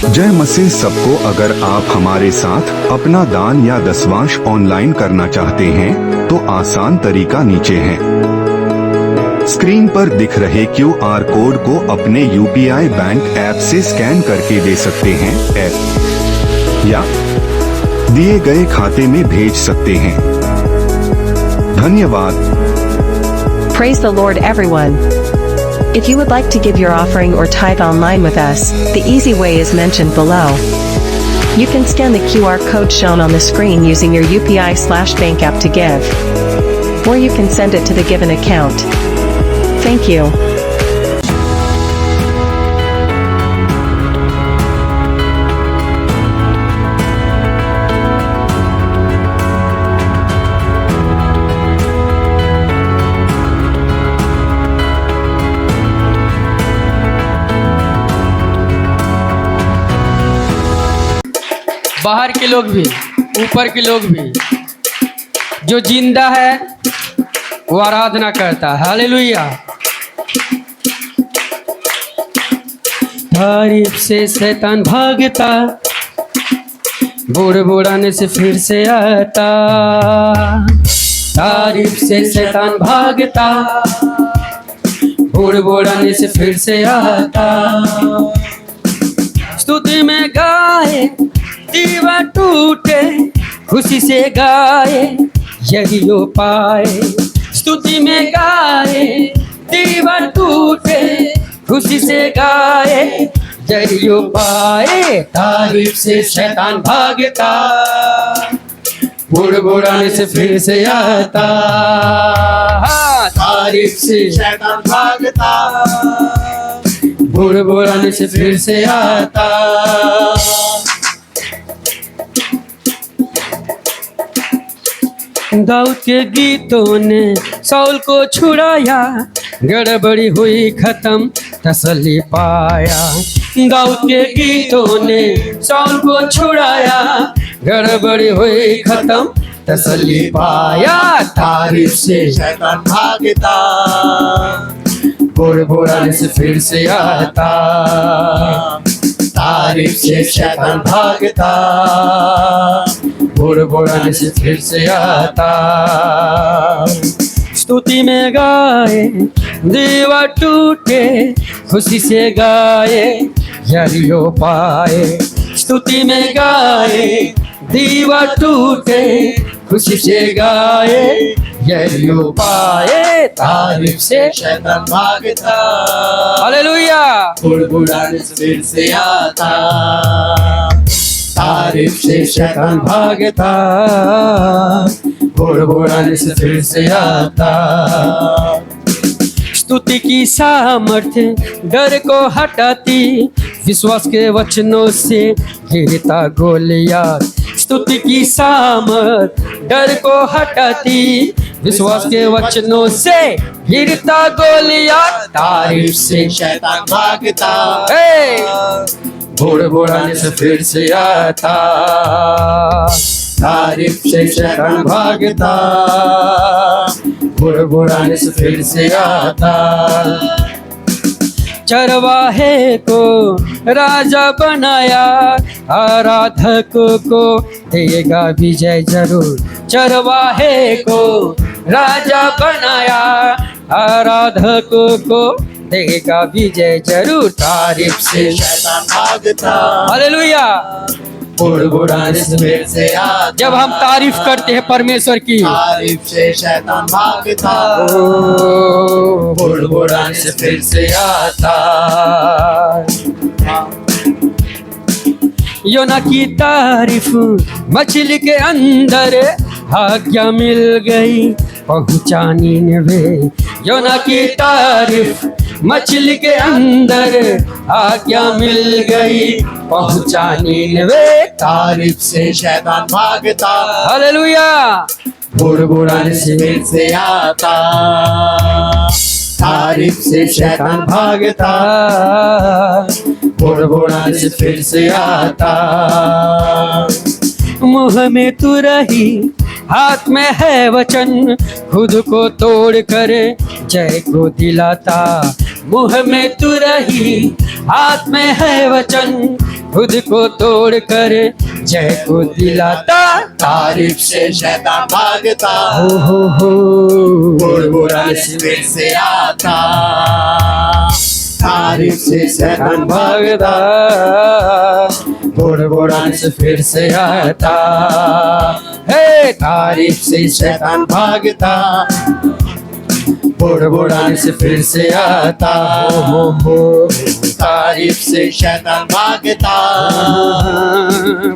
जय मसीह सबको। अगर आप हमारे साथ अपना दान या दसवांश ऑनलाइन करना चाहते हैं तो आसान तरीका नीचे है। स्क्रीन पर दिख रहे QR कोड को अपने UPI बैंक ऐप से स्कैन करके दे सकते हैं या दिए गए खाते में भेज सकते हैं। धन्यवाद। Praise the Lord, everyone. If you would like to give your offering or tithe online with us, the easy way is mentioned below. You can scan the QR code shown on the screen using your UPI/bank app to give. Or you can send it to the given account. Thank you. बाहर के लोग भी, ऊपर के लोग भी, जो जिंदा है वो आराधना करता है। हालेलुया। तारीफ से शैतान भागता, बूढ़ बुढ़ाने से फिर से आता। तारीफ से शैतान भागता, बूढ़ बुढ़ाने से फिर से आता। स्तुति में गाए, दीवा टूटे, खुशी से गाए, यही हो पाए। स्तुति में गाए, दीवा टूटे, खुशी से गाए, यही हो पाए। तारीफ से शैतान भागता, बूढ़ बुढ़ाने से फिर से आता। तारीफ से शैतान भागता, बूढ़ बुढ़ाने से फिर से आता। दाऊद के गीतों ने साउल को छुड़ाया, गड़बड़ी हुई खत्म, तसल्ली पाया। दाऊद के गीतों ने साउल को छुड़ाया, गड़बड़ी हुई खत्म, तसल्ली पाया। तारीफ से शैतान भागता, बूढ़ बुढ़ाने से फिर से आता। तारीफ से शैतान भागता, बूढ़ बुढ़ाने से फिर से आता। स्तुति में गाए, दीवा टूटे, खुशी से गाए, यही हो पाए। स्तुति में गाए, दीवा टूटे, खुशी से गाए, यही हो पाए। तारीफ से शैतान भागता, हालेलुया, बूढ़ बुढ़ाने से फिर से आता। तारीफ से शैतान भागता, बूढ़ बुढ़ाने से फिर से आता। स्तुति की सामर्थ्य डर को हटाती, विश्वास के वचनों से गिरता गोलियात। स्तुति की सामर्थ्य डर को हटाती, विश्वास के वचनों से गिरता गोलियात। तारीफ से शैतान भागता, बूढ़ बुढ़ाने से फिर से आता। तारीफ से शैतान भागता, बूढ़ बुढ़ाने से फिर से आता। चरवाहे को राजा बनाया, आराधक को देगा विजय जरूर। चरवाहे को राजा बनाया, आराधक को देगा विजय जरूर। तारीफ से शैतान भागता, हालेलुया, बूढ़ बुढ़ाने से फिर से आता। जब हम तारीफ करते हैं परमेश्वर की, तारीफ से शैतान भागता, बूढ़ बुढ़ाने से फिर से आता। योना की तारीफ मछली के अंदर, आज्ञा मिल गई पहुंचा निनवे। योना की तारीफ मछली के अंदर, आज्ञा मिल गई पहुंचा निनवे। तारीफ से शैतान भागता, हालेलुया, बूढ़ बुढ़ाने से फिर से आता। तारीफ से शैतान भागता, बूढ़ बुढ़ाने से फिर से आता। मुँह में तू रही, हाथ में है वचन, खुद को तोड़ कर जय को दिलाता। मुँह में तू रही, हाथ में है वचन, खुद को तोड़ कर जय को दिलाता। तारीफ से शैतान भागता, हो बुड़बुड़ाने से फिर से आता। तारीफ से शैतान भागता, बुड़बुड़ाने से फिर से आता। हे तारीफ से शैतान भागता, बुड़बुड़ाने से फिर से आता। हो तारीफ से शैतान भागता,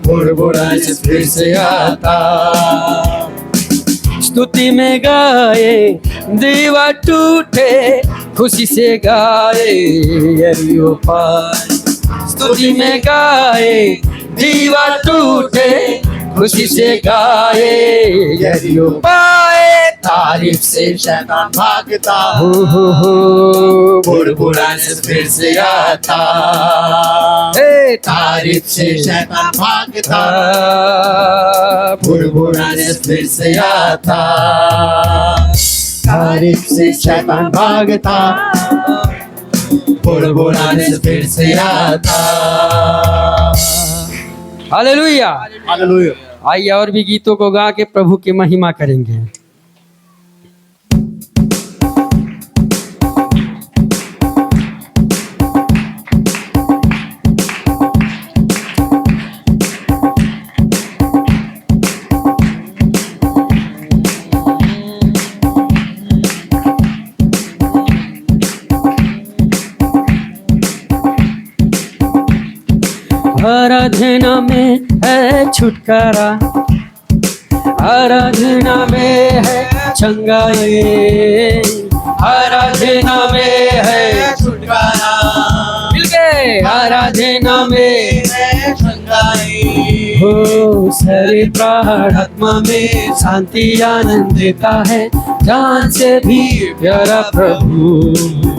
बुड़बुड़ाने से फिर से आता। स्तुति में गाए दीवा टूटे, खुशी से गाए यरीहो पाए। स्तुति में गाए दीवा टूटे, खुशी से गाए यरीहो पाए। तारीफ से शैतान भागता, हो बुड़बुड़ाने से फिर से आता। हे तारीफ से शैतान भागता, बुड़बुड़ाने से फिर से आता। तारीफ से शैतान भागता, बुड़बुड़ाने से फिर से आता। हालेलुया। हालेलुया। आइए और भी गीतों को गा के प्रभु की महिमा करेंगे। आराधना में है छुटकारा, आराधना में है चंगाई, आराधना में है छुटकारा, मिल गए। आराधना में है चंगाई, हो शरीर प्राण आत्मा में शांति आनंद देता है, जान से भी प्यारा प्रभु।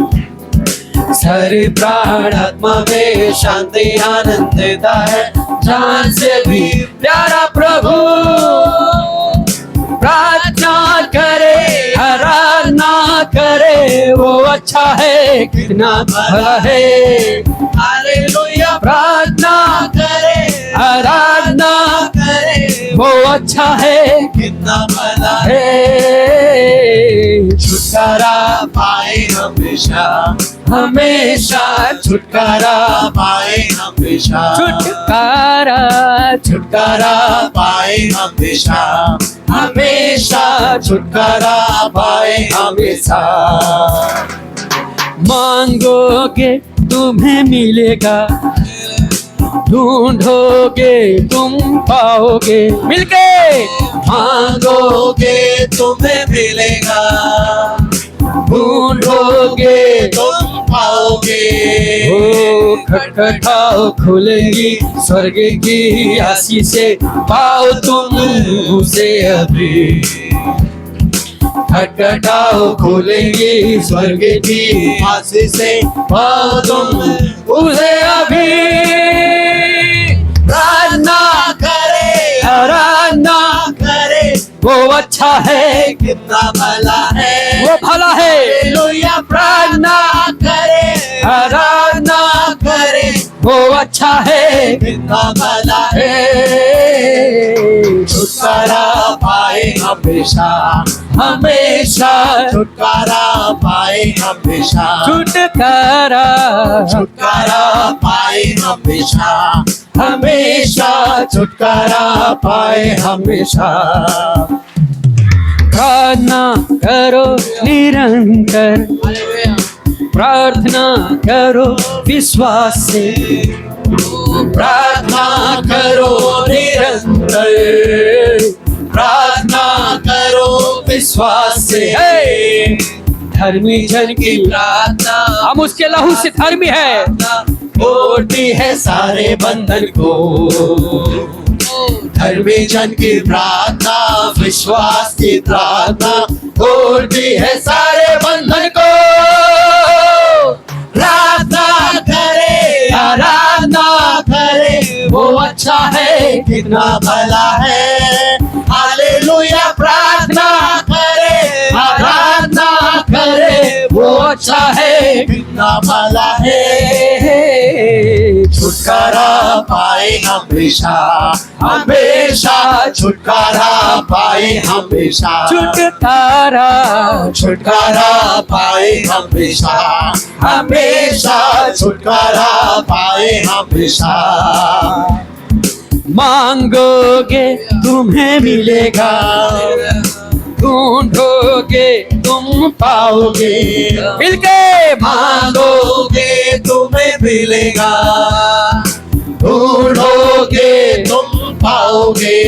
शरीर प्राण आत्मा में शांति आनंद देता है, जान से भी प्यारा प्रभु। प्रार्थना करे आराधना करे, वो अच्छा है कितना भला है। हालेलुया। प्रार्थना करे आराधना करे, वो अच्छा है कितना भला है। छुटकारा पाए हमेशा, हमेशा छुटकारा पाए हमेशा, छुटकारा छुटकारा पाए हमेशा, हमेशा छुटकारा पाए हमेशा। मांगोगे तुम्हें मिलेगा, ढूंढोगे तुम पाओगे, मिलके मांगोगे तुम्हें मिलेगा, ढूंढोगे तुम पाओगे। हो खटखटाओ खुलेगी स्वर्ग की आशीषें, पाओ तुम उसे अभी। खटखटाओ खुलेगी स्वर्ग की आशीषें पाओ तुम उसे अभी। प्रार्थना करे आराधना करे, वो अच्छा है कितना भला है। वो भला है। हालेलुया। प्रार्थना करे आराधना करे, वो अच्छा है कितना भला है। छुटकारा पाए हमेशा, हमेशा छुटकारा पाए हमेशा, छुटकारा छुटकारा पाए हमेशा, हमेशा छुटकारा पाए हमेशा। प्रार्थना करो निरंतर, प्रार्थना करो विश्वास से, प्रार्थना करो निरंतर, प्रार्थना करो विश्वास से। हे! धर्मी जन की प्रार्थना, हम उसके लहू से धर्मी है, तोड़ती है सारे बंधन को। धर्मी जन की प्रार्थना, विश्वास की प्रार्थना, तोड़ती है सारे बंधन को। प्रार्थना करे आराधना करे, वो अच्छा है कितना भला है। हालेलुया। प्रार्थना करे आराधना करे, वो अच्छा है कितना भला है। छुटकारा पाए हमेशा, हमेशा छुटकारा पाए हमेशा, छुटकारा छुटकारा पाए हमेशा, हमेशा छुटकारा पाए हमेशा। मांगोगे तुम्हें मिलेगा, ढूंढोगे तुम पाओगे, मिलके मांगोगे तुम्हें मिलेगा, ढूंढोगे तुम पाओगे,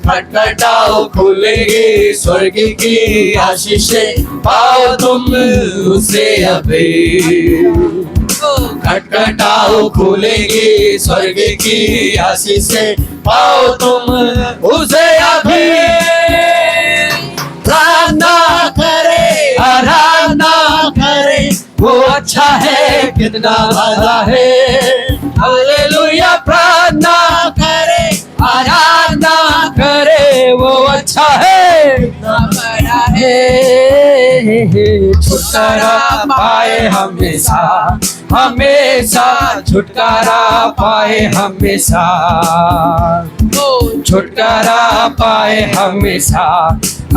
खटखटाओ खुलेगी स्वर्ग की आशीषें, पाओ तुम उसे अभी। खटखटाओ खुलेगी स्वर्ग की आशीषें, पाओ तुम उसे अभी। प्रार्थना करे, आराधना करे, वो अच्छा है कितना भला है। हालेलुया। प्रार्थना करे, आराधना करे, वो अच्छा है कितना बड़ा है। छुटकारा पाए हमेशा, हमेशा छुटकारा पाए हमेशा, छुटकारा पाए हमेशा,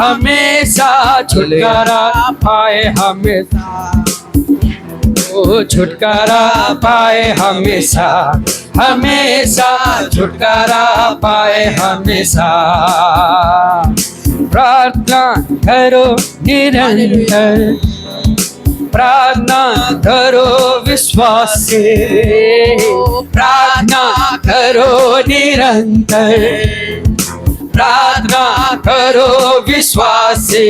हमेशा छुटकारा पाए हमेशा, ओ छुटकारा पाए हमेशा, हमेशा छुटकारा पाए हमेशा। प्रार्थना करो निरंतर, प्रार्थना करो विश्वास से, प्रार्थना करो निरंतर, प्रार्थना करो विश्वास से।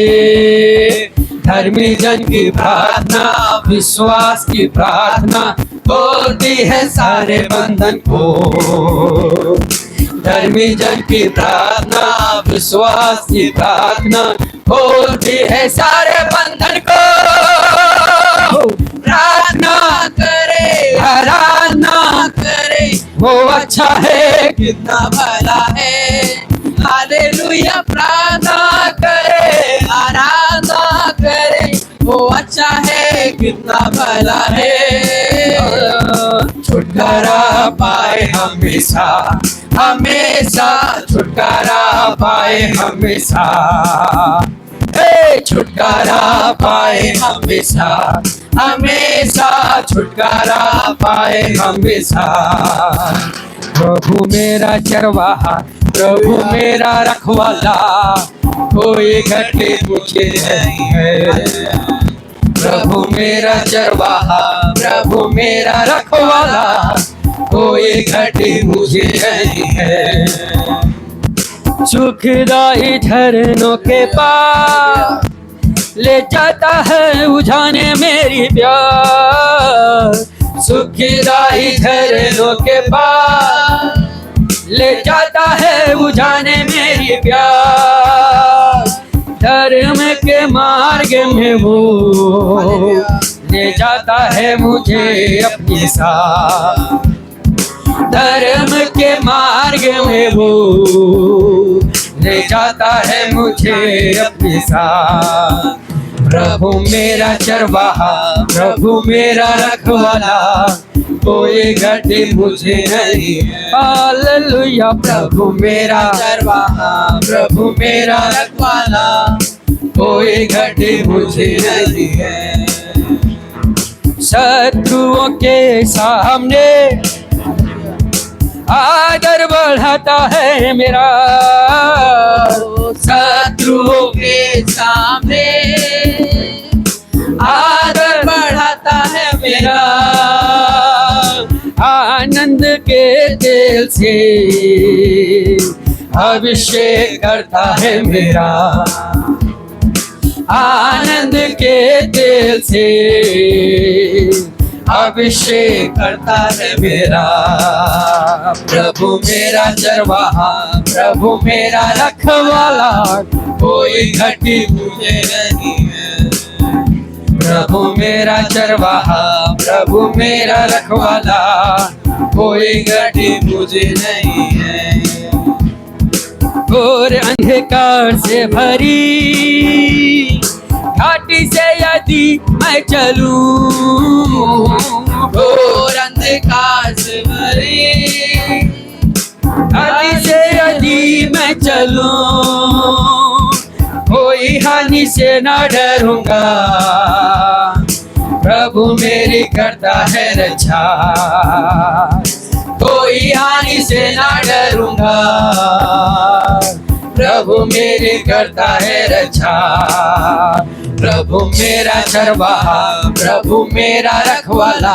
धर्मी जन की प्रार्थना, विश्वास की प्रार्थना तोड़ती है सारे बंधन को। धर्मी जन की प्रार्थना, विश्वास की प्रार्थना तोड़ती है सारे बंधन को। प्रार्थना करे, आराधना करे, वो अच्छा है कितना भला है। हालेलुया। प्रार्थना करे, आराधना करे, वो अच्छा है कितना भला है। छुटकारा पाए हमेशा, हमेशा छुटकारा पाए हमेशा, छुटकारा पाए हमेशा, हमेशा छुटकारा पाए हमेशा। प्रभु मेरा चरवाहा, प्रभु मेरा रखवाला, कोई घटे मुझे नहीं है। प्रभु मेरा चरवाहा, प्रभु मेरा रखवाला, कोई घटे मुझे नहीं है। सुखदाई झरनों के पास ले जाता है बुझाने मेरी प्यास। सुखदाई झरनों के पास ले जाता है बुझाने मेरी प्यास। धर्म के मार्ग में वो ले जाता है मुझे अपने साथ। धर्म के मार्ग में वो ले जाता है मुझे अपने साथ। प्रभु मेरा चरवाहा, प्रभु मेरा रखवाला, कोई घटे मुझे नहीं। हालेलुया। प्रभु मेरा चरवाहा, प्रभु मेरा रखवाला, कोई घटे मुझे नहीं है। शत्रुओं के सामने आदर बढ़ाता है मेरा। शत्रुओं के सामने आदर बढ़ाता है मेरा। आनंद के दिल से अभिषेक करता है मेरा। आनंद के दिल से अभिषेक करता है मेरा। प्रभु मेरा चरवाहा, प्रभु मेरा रखवाला, कोई घटी मुझे नहीं है। प्रभु मेरा चरवाहा, प्रभु मेरा रखवाला, कोई घटी मुझे नहीं है। घोर अंधकार से भरी घाटी से यदि मैं चलूं, घोर अंधकार से भरी आदि से यदि मैं चलूं कोई हानि से न डरूंगा प्रभु मेरी करता है रक्षा कोई हानि से न डरूंगा प्रभु मेरी करता है रक्षा प्रभु मेरा चरवाहा प्रभु मेरा रखवाला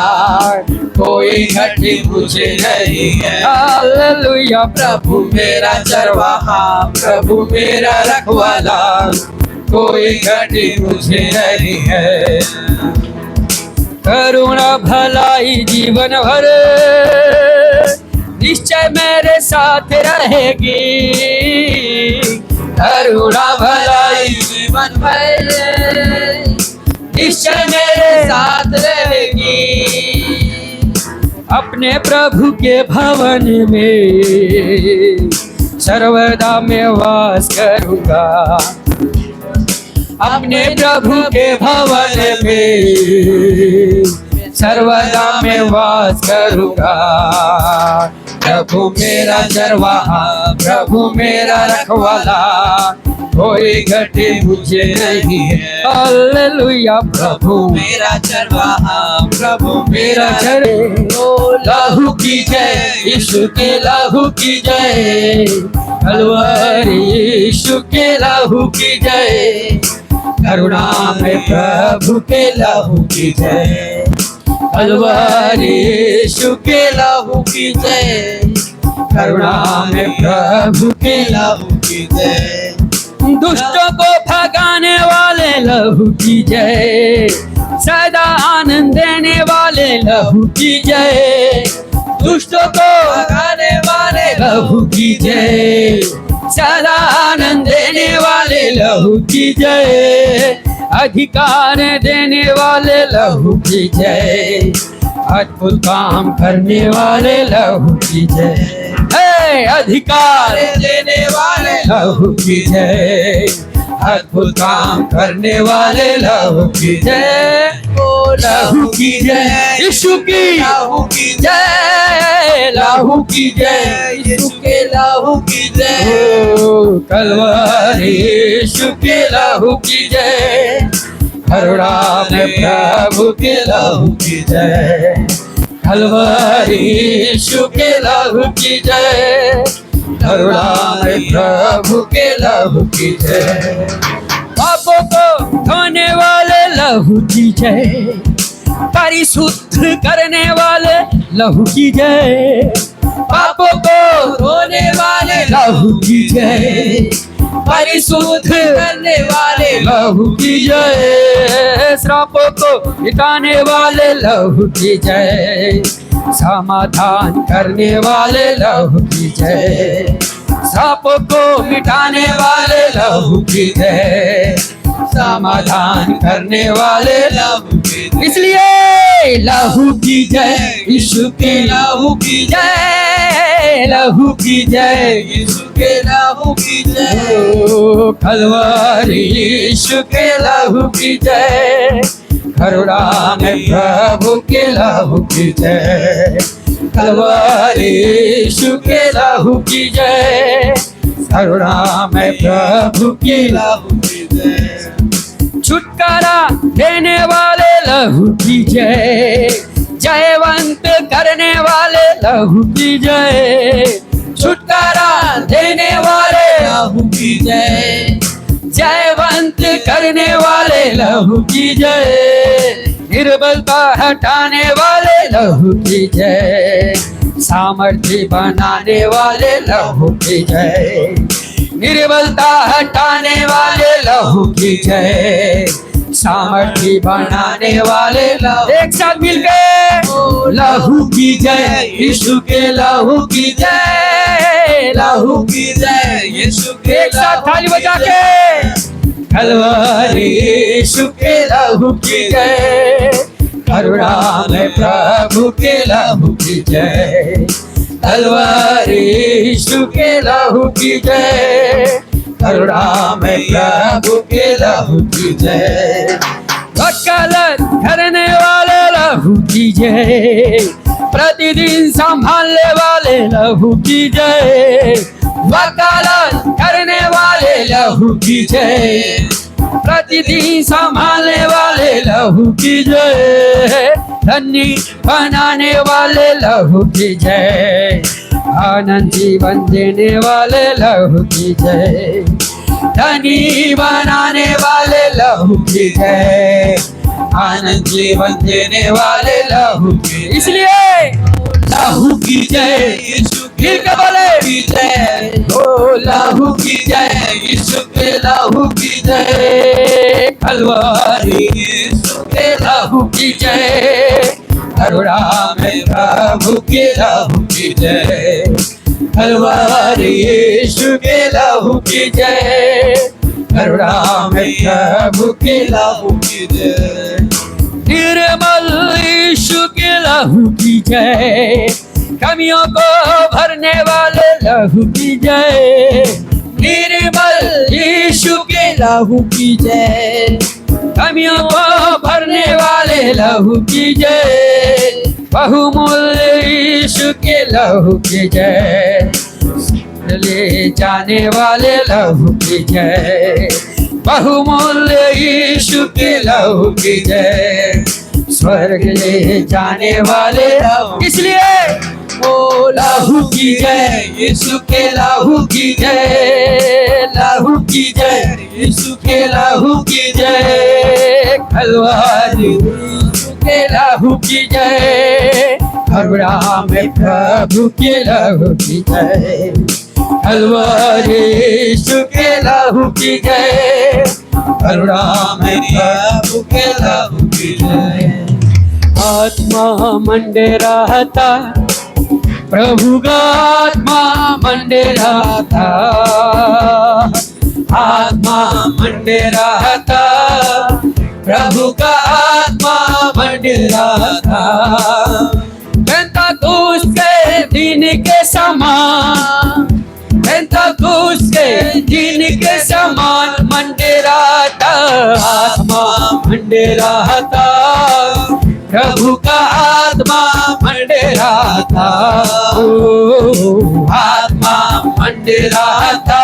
कोई घटी मुझे नहीं है हालेलुया प्रभु मेरा चरवाहा प्रभु मेरा रखवाला कोई घटी मुझे नहीं है करुणा भलाई जीवन भर निश्चय मेरे साथ रहेगी करुणा भलाई जीवन भर निश्चय मेरे साथ रहेगी अपने प्रभु के भवन में सर्वदा मैं वास करूंगा अपने प्रभु के भवन में सर्वदा मैं वास करूंगा प्रभु मेरा चरवाहा प्रभु मेरा रखवाला कोई घटी मुझे नहीं है हालेलुया प्रभु मेरा चरवाहा प्रभु मेरा चर लहू की जय यीशु के लहू की जय कलवरी यीशु के लहू की जय करुणा में प्रभु के लहू की जय कलवरी यीशु के लहू की जय करुणा में प्रभु के लहू की जय दुष्टों को भगाने वाले लहू की जय सदा आनंद देने वाले लहू की जय दुष्टों को भगाने वाले लहू की जय सदा आनंद देने वाले लहू की जय अधिकार देने वाले लहू की जय अद्भुत काम करने वाले लहू की जय अधिकार देने वाले लहू की जय अद्भुत काम करने वाले लहू की जय ओ लहू की जय यीशु की लहू की जय लहू की जय यीशु के लहू की जय ओ कलवरी यीशु के लहू की जय करुणा में प्रभु के लहू की जय कलवरी यीशु के लहू की जय करुणा में प्रभु के लहू की जय पापों को धोने वाले लहू की जय परिशुद्ध करने वाले लहू की जय पापों को धोने वाले लहू की जय परिशुद्ध करने वाले लहू की जय श्रापों को मिटाने वाले लहू की जय समाधान करने वाले लहू की जय श्रापों को मिटाने वाले लहू की जय समाधान करने वाले लहू की जय इसलिए लहू की जय यीशु के लहू की जय लहू की जय यीशु के लहू की जय कलवरी यीशु के लहू की जय करुणा में प्रभु के लहू की जय कलवरी यीशु के लहू की जय करुणा में प्रभु के लहू की जय छुटकारा देने वाले लहू की जय जयवंत करने वाले लहू की जय छुटकारा देने वाले लहू की जय जयवंत करने वाले लहू की जय निर्बलता हटाने वाले लहू की जय सामर्थ्य बनाने वाले लहू की जय निर्बलता हटाने वाले लहू की जय सामर्थ्य बनाने वाले लहू एक साथ मिलकर लहू की जय यीशु के लहू की जय लहू की जय यीशु के एक साथ थाली बजा के कलवरी यीशु के लहू की जय करुणा में प्रभु के लहू की जय कलवरी यीशु के लहू की जय करुणा में प्रभु के लहू की जय वकालत करने वाले लहू की जय, प्रतिदिन संभालने वाले लहू की जय, वकालत करने वाले लहू की जय, प्रतिदिन संभालने वाले लहू की जय, धन्य बनाने वाले लहू की जय, आनंद जीवन देने वाले लहू की जय, धनी बनाने वाले लहू की जय, आनंद जीवन देने वाले लहू की, इसलिए लहू की जय, यीशु के बोले की जय, ओ लहू की जय, यीशु के लहू की जय, कलवरी यीशु के लहू की जय, करुणा में प्रभु के लहू की जय, कलवरी यीशु के लहू की जय, करुणा में प्रभु के लहू की जय, निर्मल यीशु के लहू की जय, कमियों को भरने वाले लहू की जय, निर्मल यीशु के लहू की जय, कमियों को भरने वाले लहू की जय, बहुमूल्य यीशु के लहू की जय, ले जाने वाले लहू की जय, बहुमूल्य यीशु के लहू की जय, स्वर्ग ले जाने वाले लहू, इसलिए ओ लहू की जय, यीशु के लहू की जय, लहू की जय, यीशु के लहू की जय, कलवरी यीशु के लहू की जय, करुणा में प्रभु के लहू की जय, कलवरी यीशु के लहू की जय, करुणा में प्रभु के लहू की जय, आत्मा मंडराता प्रभु का आत्मा मंडराता, आत्मा मंडराता, प्रभु का आत्मा मंडराता, पेंतकुस्त के दिन के समान, पेंतकुस्त के दिन के समान मंडराता, आत्मा मंडराता, प्रभु का आत्मा मंडराता, आत्मा मंडराता,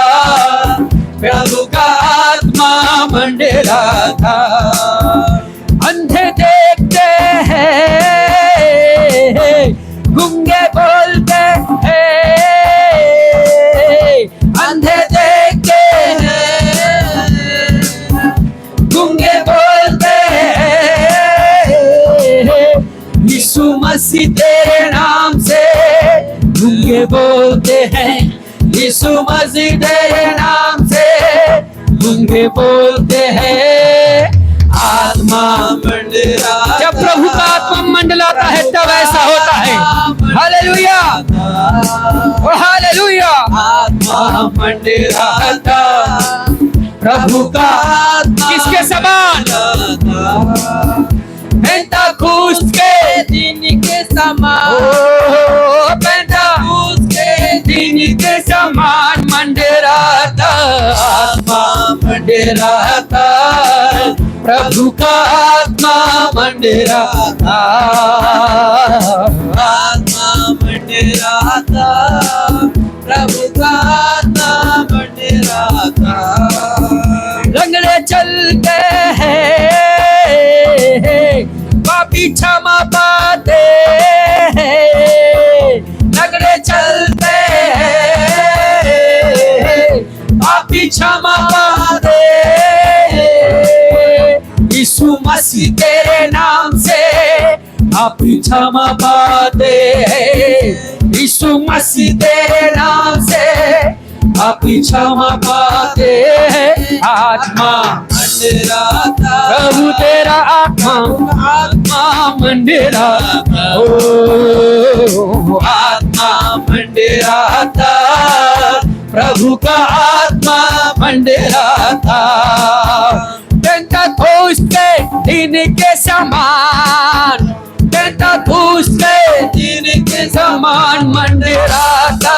प्रभु का आत्मा मंडराता, अंधे देखते हैं, गूंगे बोलते हैं, अंधे देखते हैं, गूंगे बोलते हैं, यीशु मसीह तेरे नाम से गूंगे बोलते हैं, यीशु मसीह तेरे नाम से गूंगे बोलते हैं, आत्मा मंडराता, जब प्रभु का आत्मा मंडलाता है तब ऐसा होता है, हालेलुया, ओ हालेलुया, आत्मा मंडराता, प्रभु का आत्मा किसके समान, पेंतकुस्त के दिन के समान, ओ पेंतकुस्त के दिन के समान मंडराता, आत्मा मंडराता, प्रभु का आत्मा मंडराता, आत्मा मंडराता, प्रभु का आत्मा मंडराता, रंगले चलते हैं, पापी क्षमा पाते हैं, रंगले चलते हैं, पापी क्षमा पाते, यीशु मसीह तेरे नाम से आप क्षमा पाते, यीशु मसीह तेरे नाम से आप क्षमा पाते, आत्मा मंडराता, प्रभु तेरा आत्मा, आत्मा मंडराता, ओ आत्मा मंडराता, प्रभु का आत्मा मंडराता, पेंतकुस्त के दिन के समान, पेंतकुस्त के दिन के समान मंडराता,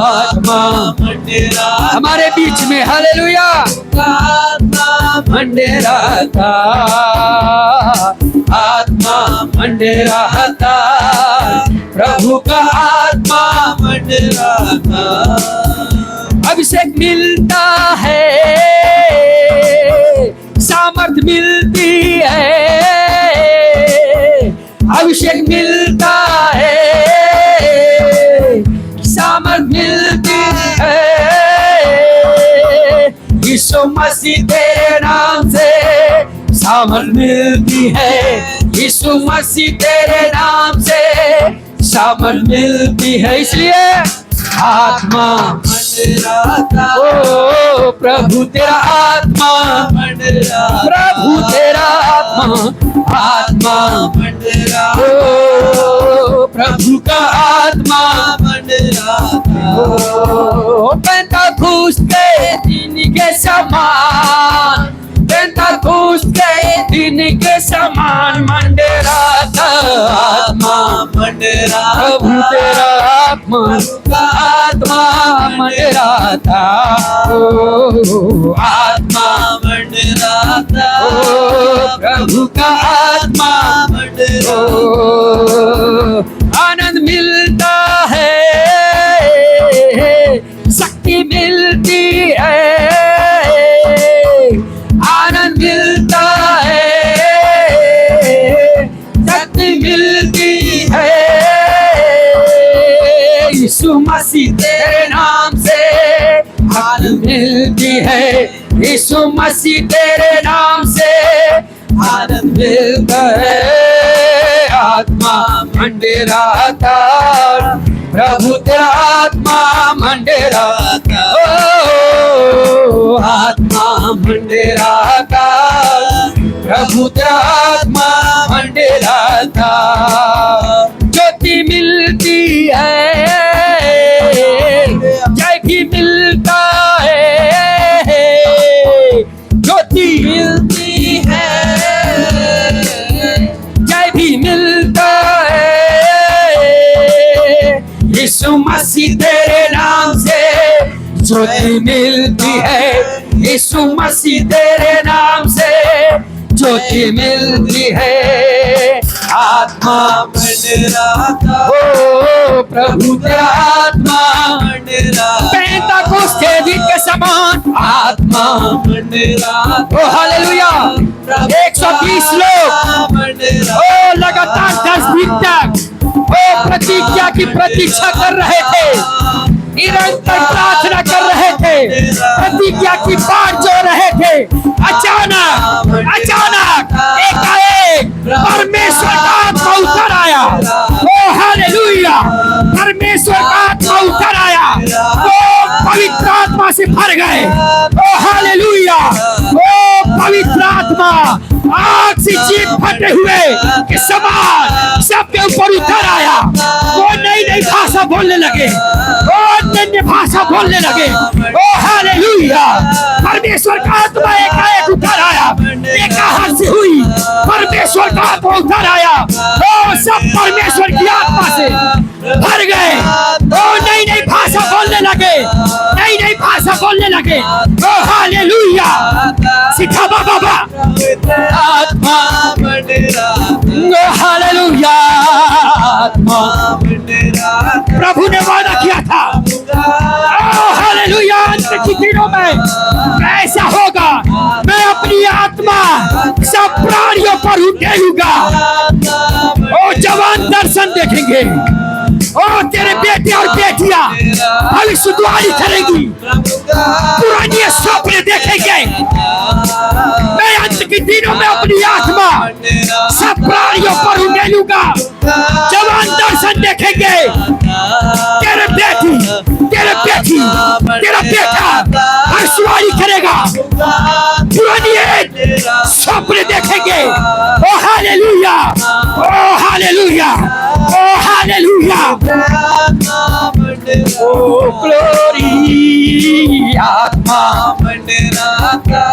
आत्मा मंडराता हमारे बीच में, हालेलुया, आत्मा मंडराता, आत्मा आत्मा मंडराता, प्रभु का आत्मा मंडराता। अभिषेक मिलता है, सामर्थ मिलती है, अभिषेक मिलता है, सामर्थ मिलती है। यीशु मसीह तेरे नाम से सामर्थ मिलती है, यीशु मसीह तेरे नाम से सामर्थ मिलती है। इसलिए आत्मा मंडराता, ओ प्रभु तेरा आत्मा मंडराता, प्रभु तेरा आत्मा, आत्मा मंडराता, ओ प्रभु का आत्मा मंडराता। ओ पेंतकुस्त के दिन के समान, पेंतकुस्त के दिन के समान मंडराता, आत्मा मंडराता, प्रभु तेरा आत्मा, आत्मा मंडराता, ओ आत्मा मंडराता, ओ प्रभु का आत्मा मंडराता। आनंद मिलता है, शक्ति मिलती है, आनंद मिलता है, शक्ति मिलती है। यीशु मसीह तेरे नाम से आनंद मिलती है, यीशु मसीह तेरे नाम से आनंद मिलता है। आत्मा मंडराता, प्रभु तेरा आत्मा मंडराता, ओ आत्मा मंडराता, प्रभु तेरा आत्मा मंडराता। ज्योति मिलती है, जय भी मिलता है, ज्योति मिलती है, जय भी मिलता है। यीशु मसीह तेरे नाम से ज्योति मिलती है, यीशु मसीह तेरे नाम से ज्योति मिलती है। आत्मा मंडराता, ओ प्रभु तेरा आत्मा मंडराता, पेंतकुस्त के दिन के समान आत्मा मंडराता। ओ हालेलुया, 120 लोग ओ लगातार 10 दिन तक ओ प्रतिज्ञा की प्रतीक्षा कर रहे थे, निरंतर प्रार्थना कर रहे थे, प्रतिज्ञा की बाट जो रहे थे। अचानक एकाएक परमेश्वर का आत्मा उतर आया। ओ हालेलुया, परमेश्वर का आत्मा उतर आया, वो पवित्र आत्मा से भर गए। ओ हालेलुया, ओ पवित्र आत्मा आग से जीभ फटे हुए के समान सबके ऊपर उतर आया। वो नई भाषा बोलने लगे, वो अन्य भाषा बोलने लगे। ओ हालेलुया, परमेश्वर का आत्मा एकाएक उतर आया, एकाहट से हुई परमेश्वर का आत्मा उतर आया। ओ सब परमेश्वर की आत्मा से भर गए। ओ नई भाषा बोलने लगे, नई भाषा बोलने लगे। ओ हालेलुया, सिखा बाबा आत्मा मंडराता, हालेलुया, आत्मा मंडराता। प्रभु ने वादा किया था, हालेलुया, अंत के दिनों में ऐसा होगा, मैं अपनी आत्मा सब प्राणियों पर उड़ेलूंगा। ओ जवान दर्शन देखेंगे, ओ तेरे बेटे और बेटियां भविष्यवाणी करेंगी, पुरानी सपने देखेंगे। मैं अंत के दिनों में अपनी आत्मा सब प्राणियों पर उड़ेलूंगा। जवान दर्शन देखेंगे, तेरे बेटी, तेरे बेटी, तेरा बेटा भविष्यवाणी करेगा, पुरानी सपने देखेंगे। ओ हालेलुया, ओ हालेलुया, ओ हालेलुया, ओ ग्लोरी, आत्मा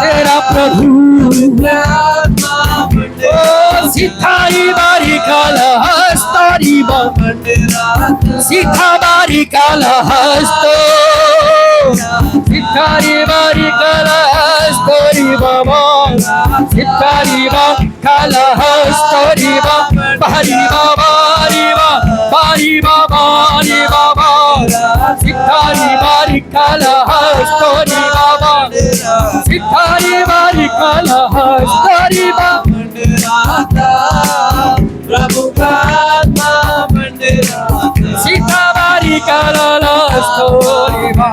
तेरा प्रभु, ओ सितारी बारी काला हस्तारी बा, सिता बारी काला हस्तो, सितारी बारी काला हस्तोरी बाबा, सितारी बा काला हस्तो, री बा बारी बा बारी बा बारी बा बारी बा बा सितारी बारी काला हस्तोरी बाबा सितारी बारी काला हस्तोरी बा प्रभु का आत्मा मंडराता सीता बारी काला हस्तोरी बा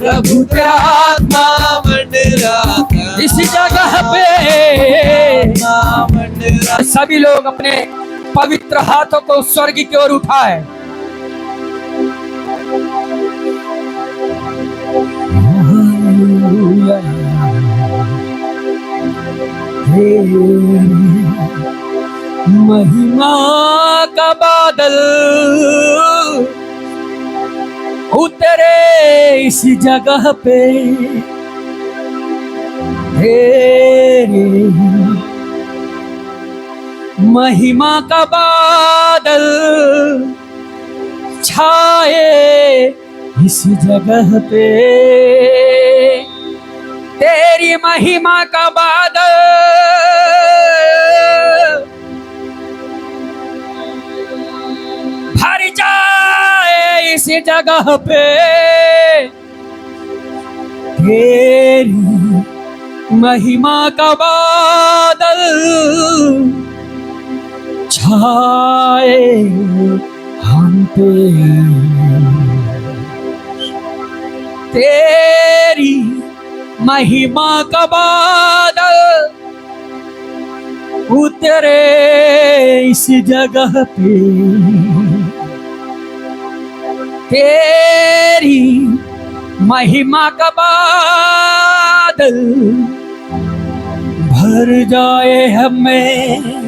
प्रभु का आत्मा मंडराता इस जगह पे मंडराता सभी लोग अपने पवित्र हाथों को स्वर्ग की ओर उठाए। महिमा का बादल उतरे इस जगह पे तेरे महिमा का बादल छाए इस जगह पे तेरी महिमा का बादल भर जाए इस जगह पे तेरी महिमा का बादल छाए हम पे तेरी महिमा का बादल उतरे इस जगह पे तेरी महिमा का बादल भर जाए हमें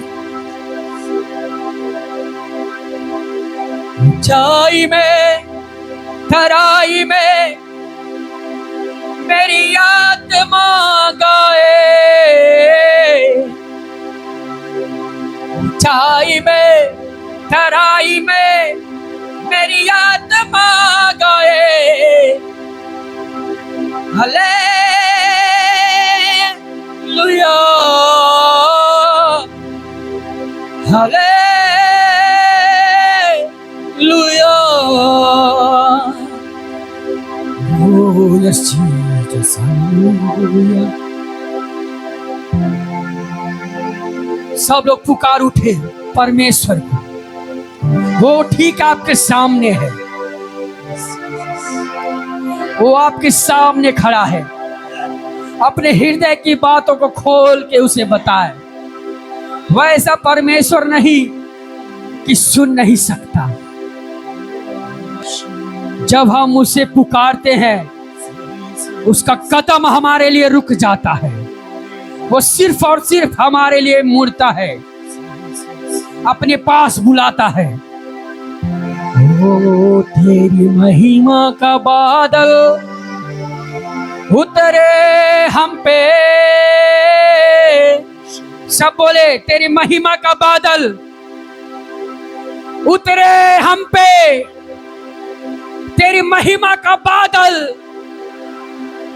ऊंचाई में तराई में मेरी आत्मा गाए ऊंचाई में तराई में मेरी आत्मा गाए hallelujah hallelujah Oh yes Jesus hallelujah सब लोग पुकार उठे परमेश्वर को वो ठीक आपके सामने है वो आपके सामने खड़ा है अपने हृदय की बातों को खोल के उसे बताए वैसा परमेश्वर नहीं कि सुन नहीं सकता जब हम उसे पुकारते हैं उसका कदम हमारे लिए रुक जाता है वो सिर्फ और सिर्फ हमारे लिए मुड़ता है अपने पास बुलाता है ओ तेरी महिमा का बादल उतरे हम पे सब बोले तेरी महिमा का बादल उतरे हम पे तेरी महिमा का बादल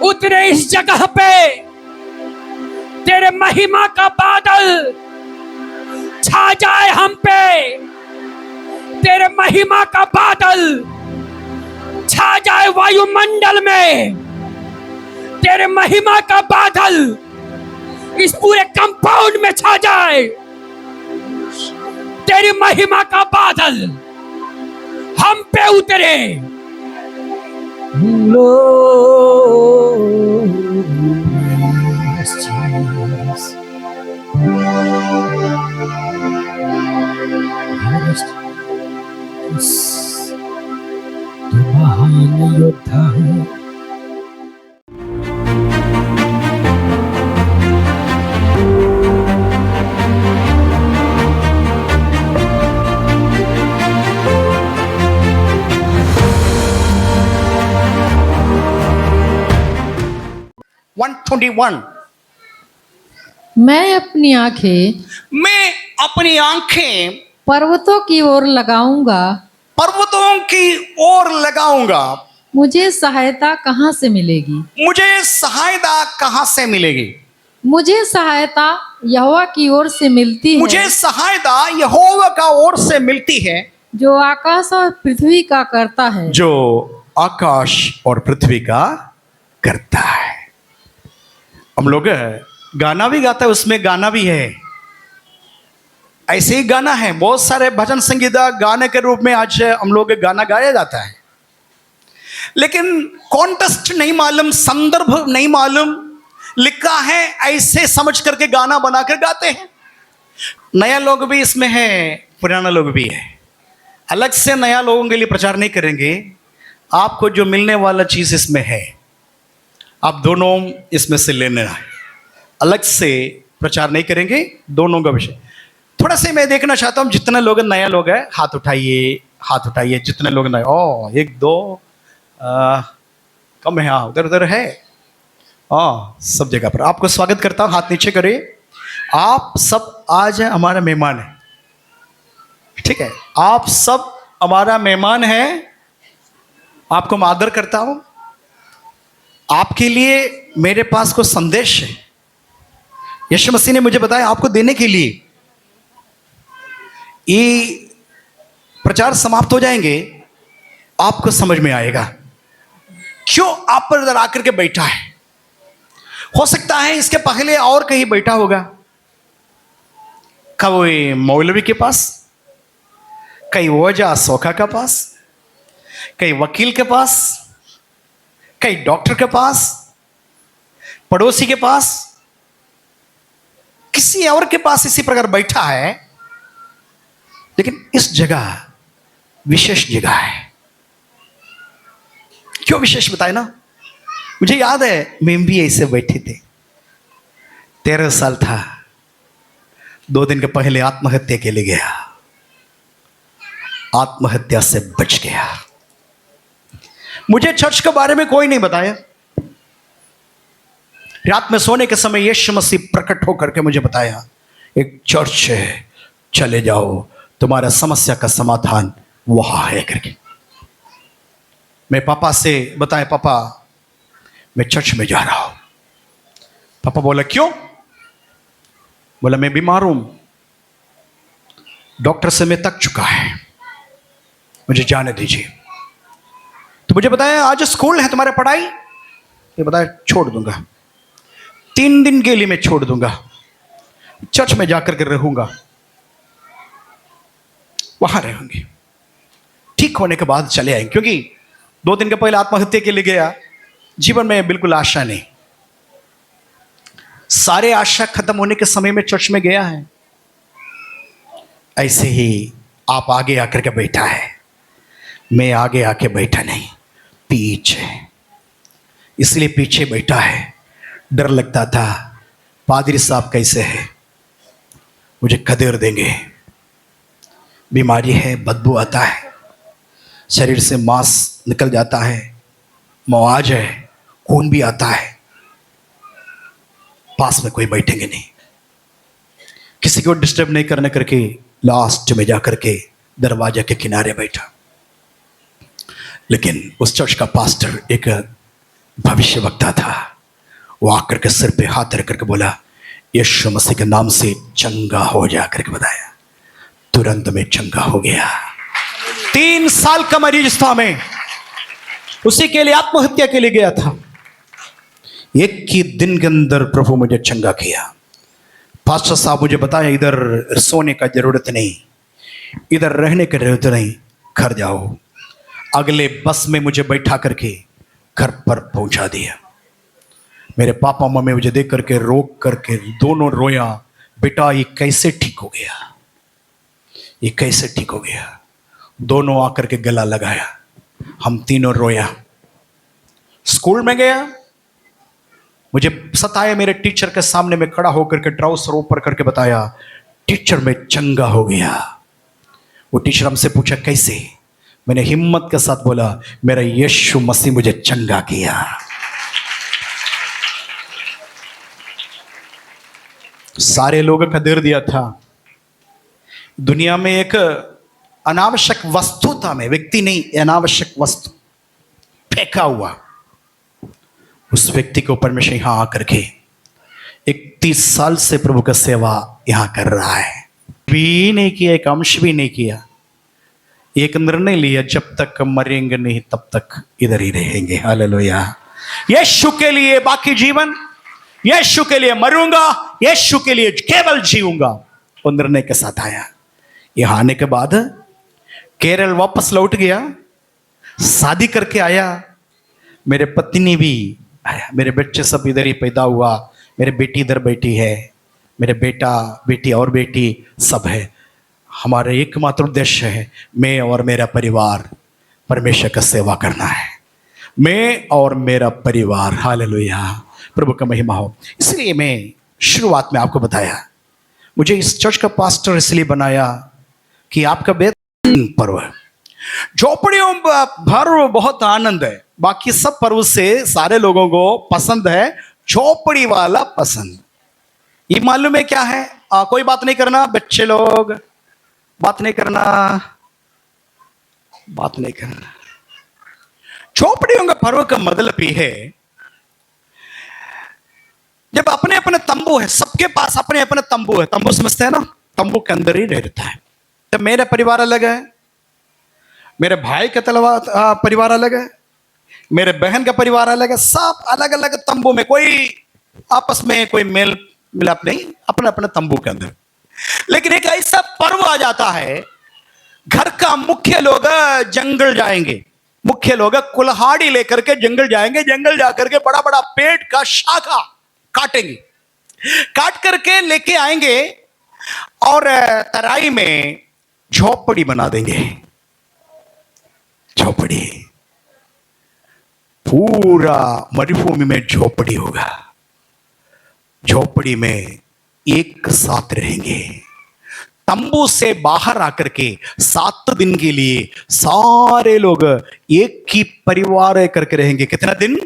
उतरे इस जगह पे तेरे महिमा का बादल छा जाए हम पे तेरे महिमा का बादल छा जाए वायुमंडल में तेरे महिमा का बादल इस पूरे कंपाउंड में छा जाए तेरी महिमा का बादल हम पे उतरे तू महान योद्धा है मैं अपनी आंखें पर्वतों की ओर लगाऊंगा मुझे सहायता कहाँ से मिलेगी मुझे सहायता कहाँ से मिलेगी मुझे सहायता यहोवा की ओर से मिलती है, मुझे सहायता यहोवा का ओर से मिलती है, जो आकाश और पृथ्वी का करता है। जो आकाश और पृथ्वी का करता है। हम लोग गाना भी गाता है, उसमें गाना भी है, ऐसे ही गाना है। बहुत सारे भजन संगीता गाने के रूप में आज हम लोग गाना गाया जाता है, लेकिन कॉन्टेक्स्ट नहीं मालूम, संदर्भ नहीं मालूम, लिखा है ऐसे समझ करके गाना बनाकर गाते हैं। नया लोग भी इसमें है, पुराना लोग भी है। अलग से नया लोगों के लिए प्रचार नहीं करेंगे, आपको जो मिलने वाला चीज इसमें है, आप दोनों इसमें से लेना है। अलग से प्रचार नहीं करेंगे, दोनों का विषय। थोड़ा सा मैं देखना चाहता हूं, जितने लोग नया लोग हैं हाथ उठाइए, हाथ उठाइए। जितने लोग नए, ओ एक दो कम है, हाँ उधर उधर है, हाँ सब जगह पर। आपको स्वागत करता हूं, हाथ नीचे करिए। आप सब आज हमारा मेहमान है, ठीक है? आप सब हमारा मेहमान है, आपको मैं आदर करता हूं। आपके लिए मेरे पास कोई संदेश है, यीशु मसीह ने मुझे बताया आपको देने के लिए। ये प्रचार समाप्त हो जाएंगे, आपको समझ में आएगा क्यों आप पर इधर आकर के बैठा है। हो सकता है इसके पहले और कहीं बैठा होगा, कोई मौलवी के पास, कई वजह सोखा के पास, कई वकील के पास, कई डॉक्टर के पास, पड़ोसी के पास, किसी और के पास इसी प्रकार बैठा है। लेकिन इस जगह विशेष जगह है। क्यों विशेष बताए ना? मुझे याद है मैं भी ऐसे बैठे थे, 13 साल था, 2 दिन के पहले आत्महत्या के लिए गया, आत्महत्या से बच गया। मुझे चर्च के बारे में कोई नहीं बताया। रात में सोने के समय यीशु मसीह प्रकट होकर के मुझे बताया एक चर्च है, चले जाओ, तुम्हारा समस्या का समाधान वहां है करके। मैं पापा से बताया, पापा मैं चर्च में जा रहा हूं। पापा बोला क्यों? बोला मैं बीमार हूं, डॉक्टर से मैं थक चुका है, मुझे जाने दीजिए। तो मुझे बताया आज स्कूल है, तुम्हारे पढ़ाई? ये बताया छोड़ दूंगा, 3 दिन के लिए मैं छोड़ दूंगा, चर्च में जाकर के रहूंगा, वहां रहेंगे, ठीक होने के बाद चले आएंगे। क्योंकि 2 दिन के पहले आत्महत्या के लिए गया, जीवन में बिल्कुल आशा नहीं, सारे आशा खत्म होने के समय में चर्च में गया है। ऐसे ही आप आगे आकर के बैठा है, मैं आगे आके बैठा नहीं, पीछे, इसलिए पीछे बैठा है। डर लगता था पादरी साहब कैसे है, मुझे खदेड़ देंगे, बीमारी है, बदबू आता है, शरीर से मांस निकल जाता है, मवाज है, खून भी आता है, पास में कोई बैठेंगे नहीं, किसी को डिस्टर्ब नहीं करने करके लास्ट में जाकर के दरवाजे के किनारे बैठा। लेकिन उस चर्च का पास्टर एक भविष्यवक्ता था, वो आकर के सिर पे हाथ रख करके बोला यीशु मसीह के नाम से चंगा हो जा करके बताया। तुरंत में चंगा हो गया। 3 साल का मरीज था मैं, उसी के लिए आत्महत्या के लिए गया था। एक ही दिन के अंदर प्रभु मुझे चंगा किया। पास्टर साहब मुझे बताया इधर सोने का जरूरत नहीं, इधर रहने की जरूरत नहीं, घर जाओ। अगले बस में मुझे बैठा करके घर पर पहुंचा दिया। मेरे पापा मम्मी मुझे देख करके रोक करके दोनों रोया, बेटा ये कैसे ठीक हो गया, ये कैसे ठीक हो गया। दोनों आकर के गला लगाया, हम तीनों रोया। स्कूल में गया, मुझे सताया, मेरे टीचर के सामने में खड़ा होकर के ट्राउसर ऊपर करके बताया टीचर मैं चंगा हो गया। वो टीचर हमसे पूछा कैसे? मैंने हिम्मत के साथ बोला मेरा यीशु मसीह मुझे चंगा किया। सारे लोगों का दर्द दिया था। दुनिया में एक अनावश्यक वस्तु था, मैं व्यक्ति नहीं, अनावश्यक वस्तु फेंका हुआ। उस व्यक्ति को परमेश्वर यहां आकर के 31 साल से प्रभु का सेवा यहां कर रहा है, भी नहीं किया, एक अंश भी नहीं किया। एक निर्णय लिया, जब तक मरेंगे नहीं तब तक इधर ही रहेंगे। हालेलुया। यीशु के लिए बाकी जीवन, यीशु के लिए मरूंगा, यीशु के लिए केवल जीऊंगा, वो निर्णय के साथ आया। यहां आने के बाद केरल वापस लौट गया, शादी करके आया, मेरे पत्नी भी आया, मेरे बच्चे सब इधर ही पैदा हुआ, मेरी बेटी इधर बैठी है, मेरे बेटा बेटी और बेटी सब है। हमारा एकमात्र उद्देश्य है, मैं और मेरा परिवार परमेश्वर का सेवा करना है, मैं और मेरा परिवार। हालेलुया, प्रभु का महिमा हो। इसलिए मैं शुरुआत में आपको बताया, मुझे इस चर्च का पास्टर इसलिए बनाया कि आपका बेहतरीन पर्व है। झोपड़ियों पर्व बहुत आनंद है, बाकी सब पर्व से सारे लोगों को पसंद है, झोपड़ी वाला पसंद। ये मालूम है क्या है? कोई बात नहीं करना, बच्चे लोग बात नहीं करना, बात नहीं करना। झोपड़ियों का पर्व का मतलब ये है, जब अपने अपने तंबू है, सबके पास अपने अपने तंबू है, तंबू समझते हैं ना, तंबू के अंदर ही रहता है। तो मेरा परिवार अलग है, मेरे भाई का परिवार अलग है, मेरे बहन का परिवार अलग है, सब अलग अलग तंबू में, कोई आपस में कोई मेल मिलाप नहीं, अपने अपने तंबू के अंदर। लेकिन एक ऐसा पर्व आ जाता है, घर का मुख्य लोग जंगल जाएंगे, मुख्य लोग कुल्हाड़ी लेकर के जंगल जाएंगे, जंगल जाकर के बड़ा बड़ा पेड़ का शाखा काटेंगे, काट करके लेके आएंगे और तराई में झोपड़ी बना देंगे। झोपड़ी, पूरा मरुभूमि में झोपड़ी होगा, झोपड़ी में एक साथ रहेंगे। तंबू से बाहर आकर के 7 दिन के लिए सारे लोग एक ही परिवार करके रहेंगे। कितना दिन?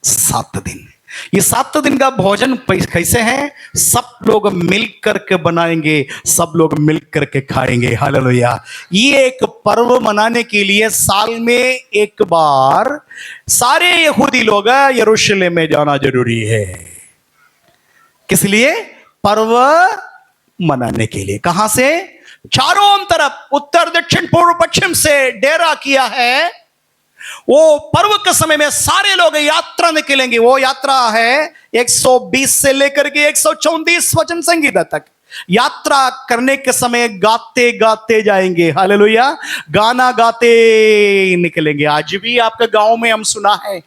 7 दिन। ये 7 दिन का भोजन कैसे है? सब लोग मिल करके बनाएंगे, सब लोग मिल करके खाएंगे। हालेलुया। ये एक पर्व मनाने के लिए साल में एक बार सारे यहूदी लोग यरूशलेम में जाना जरूरी है। किस लिए? पर्व मनाने के लिए। कहां से? चारों तरफ, उत्तर दक्षिण पूर्व पश्चिम से डेरा किया है। वो पर्व के समय में सारे लोग यात्रा निकलेंगे। वो यात्रा है 120 से लेकर के 134 वचन संहिता तक। यात्रा करने के समय गाते गाते जाएंगे। हालेलुया। गाना गाते निकलेंगे। आज भी आपके गांव में हम सुना है,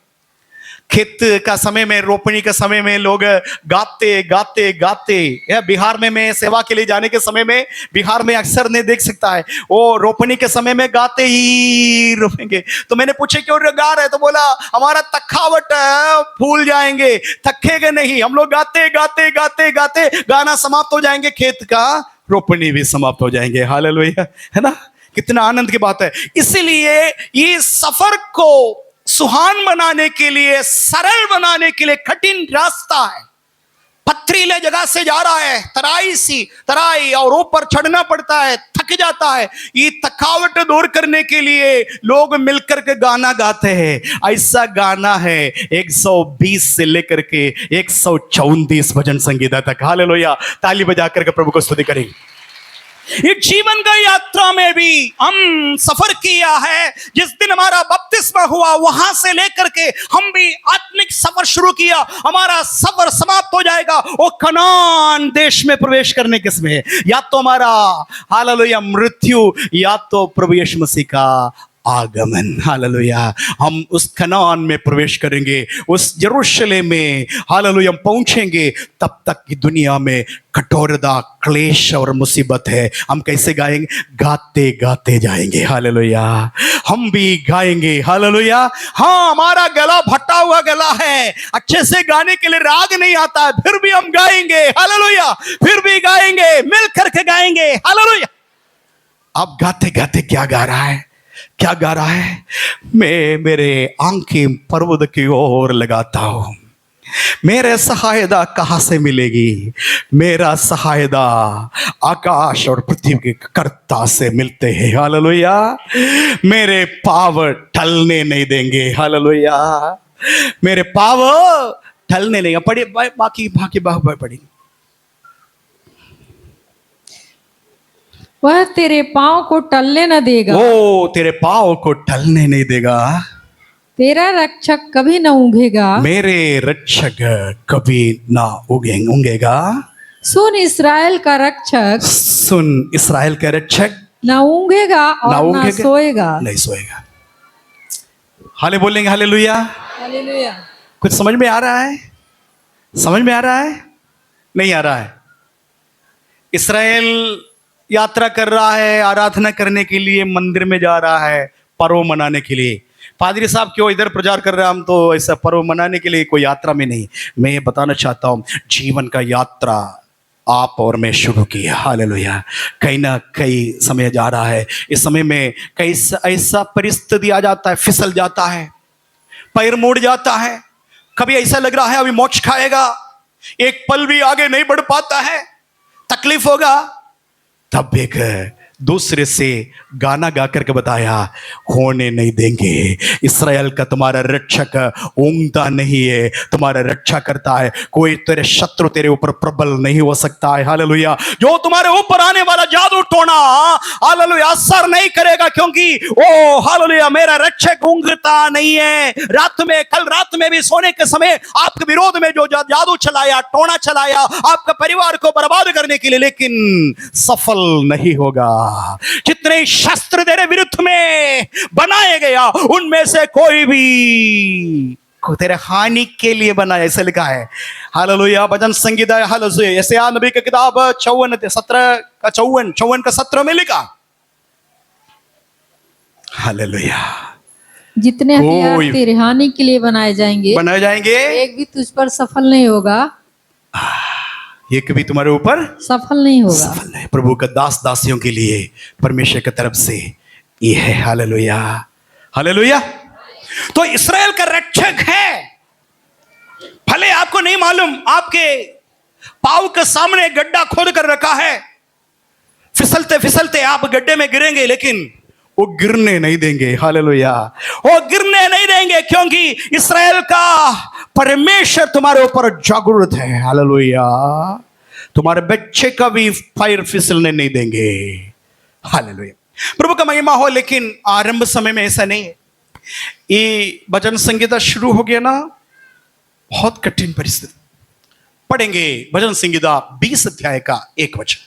खेत का समय में, रोपनी के समय में लोग गाते गाते गाते। बिहार में मैं सेवा के लिए जाने के समय में, बिहार में अक्सर नहीं देख सकता है, वो रोपनी के समय में गाते ही रोपेंगे। तो मैंने पूछे क्यों गा रहे, तो बोला हमारा थकावट भूल जाएंगे, थकेंगे नहीं, हम लोग गाते गाते गाते गाते गाना समाप्त हो जाएंगे, खेत का रोपनी भी समाप्त हो जाएंगे। हालेलुया, है ना? कितना आनंद की बात है। इसीलिए ये सफर को सुहान बनाने के लिए, सरल बनाने के लिए कठिन रास्ता है। पथरीले जगह से जा रहा है, तराई और ऊपर चढ़ना पड़ता है, थक जाता है। ये थकावट दूर करने के लिए लोग मिलकर के गाना गाते हैं। ऐसा गाना है 120 से लेकर के 134 भजन संगीता तक। हालेलुया। ताली बजा करके प्रभु को स्तुति करेंगे। ये जीवन का यात्रा में भी हम सफर किया है। जिस दिन हमारा बपतिस्मा हुआ, वहां से लेकर के हम भी आत्मिक सफर शुरू किया। हमारा सफर समाप्त हो जाएगा वो कनान देश में प्रवेश करने के समय। या तो हमारा हालेलुया मृत्यु, या तो प्रभु यीशु मसीह का आगमन। हालेलुया। हम उस कनान में प्रवेश करेंगे, उस यरूशलेम में हालेलुया हम पहुंचेंगे। तब तक की दुनिया में कठोरता, क्लेश और मुसीबत है। हम कैसे गाएंगे? गाते गाते जाएंगे। हालेलुया। हम भी गाएंगे। हालेलुया। हाँ, हमारा गला फटा हुआ गला है, अच्छे से गाने के लिए राग नहीं आता है, फिर भी हम गाएंगे। हालेलुया। फिर भी गाएंगे, मिल करके गाएंगे। हालेलुया। अब गाते गाते क्या गा रहा है? क्या गा रहा है? मैं मेरे आंखें पर्वत की ओर लगाता हूं। मेरे सहायता कहां से मिलेगी? मेरा सहायता आकाश और पृथ्वी के कर्ता से मिलते हैं। हालेलुया। मेरे पाव टलने नहीं देंगे। हालेलुया। मेरे पाव टलने नहीं, पढ़िए बाकी बाकी पढ़िए। वह तेरे पाँव को टलने न देगा, वो तेरे पाँव को टलने नहीं देगा, तेरा रक्षक कभी न ऊंघेगा, मेरे रक्षक कभी ना ऊँघेगा। सुन इस्राएल का रक्षक, सुन इस्राएल का रक्षक न ऊंघेगा और ना न ऊँघेगा, सोएगा। नहीं सोएगा। हाले बोलेंगे हालेलुया। हालेलुया। कुछ समझ में आ रहा है? समझ में आ रहा है? नहीं आ रहा है? इस्राएल यात्रा कर रहा है, आराधना करने के लिए मंदिर में जा रहा है, पर्व मनाने के लिए। पादरी साहब क्यों इधर प्रचार कर रहे हैं? हम तो ऐसा पर्व मनाने के लिए, कोई यात्रा में नहीं। मैं ये बताना चाहता हूं, जीवन का यात्रा आप और मैं शुरू किया। हालेलुया। कहीं ना कहीं समय जा रहा है, इस समय में कई ऐसा परिस्थिति आ जाता है, फिसल जाता है, पैर मुड़ जाता है, कभी ऐसा लग रहा है अभी मोक्ष खाएगा, एक पल भी आगे नहीं बढ़ पाता है, तकलीफ होगा। तब एक दूसरे से गाना गा करके बताया, होने नहीं देंगे। इस्राएल का तुम्हारा रक्षक ऊँघता नहीं है, तुम्हारा रक्षा करता है। कोई तेरे शत्रु तेरे ऊपर प्रबल नहीं हो सकता है। हालेलुया। जो तुम्हारे ऊपर आने वाला जादू टोना, हालेलुया, असर नहीं करेगा, क्योंकि ओ हालेलुया, मेरा रक्षक ऊँघता नहीं है। रात में, कल रात में भी सोने के समय आपके विरोध में जो जादू चलाया, टोना चलाया आपका परिवार को बर्बाद करने के लिए, लेकिन सफल नहीं होगा। जितने शस्त्र तेरे विरुद्ध में बनाए गया, उनमें से कोई भी तेरे हानि के लिए बना, ऐसे लिखा है। हालेलुया। भजन संगीता, हालेलुया, यशायाह नबी की किताब 54 का 17 में लिखा। हालेलुया। जितने हथियार तेरे हानि के लिए बनाए जाएंगे, एक भी तुझ पर सफल नहीं होगा। ये कभी तुम्हारे ऊपर सफल नहीं होगा। सफल नहीं। प्रभु का दास दासियों के लिए परमेश्वर की तरफ से ये है। हालेलुया। हालेलुया। तो इस्राएल का रक्षक है। भले आपको नहीं मालूम, आपके पांव के सामने गड्ढा खोद कर रखा है, फिसलते फिसलते आप गड्ढे में गिरेंगे, लेकिन वो गिरने नहीं देंगे। हालेलुया। वो गिरने नहीं देंगे, क्योंकि इस्राएल का परमेश्वर तुम्हारे ऊपर जागरूक है। हालेलुया। तुम्हारे बच्चे का भी पैर फिसलने नहीं देंगे। हालेलुया। प्रभु का महिमा हो। लेकिन आरंभ समय में ऐसा नहीं है। ये भजन संगीता शुरू हो गया ना, बहुत कठिन परिस्थिति। पढ़ेंगे भजन संगीता 20 अध्याय का 1 वचन।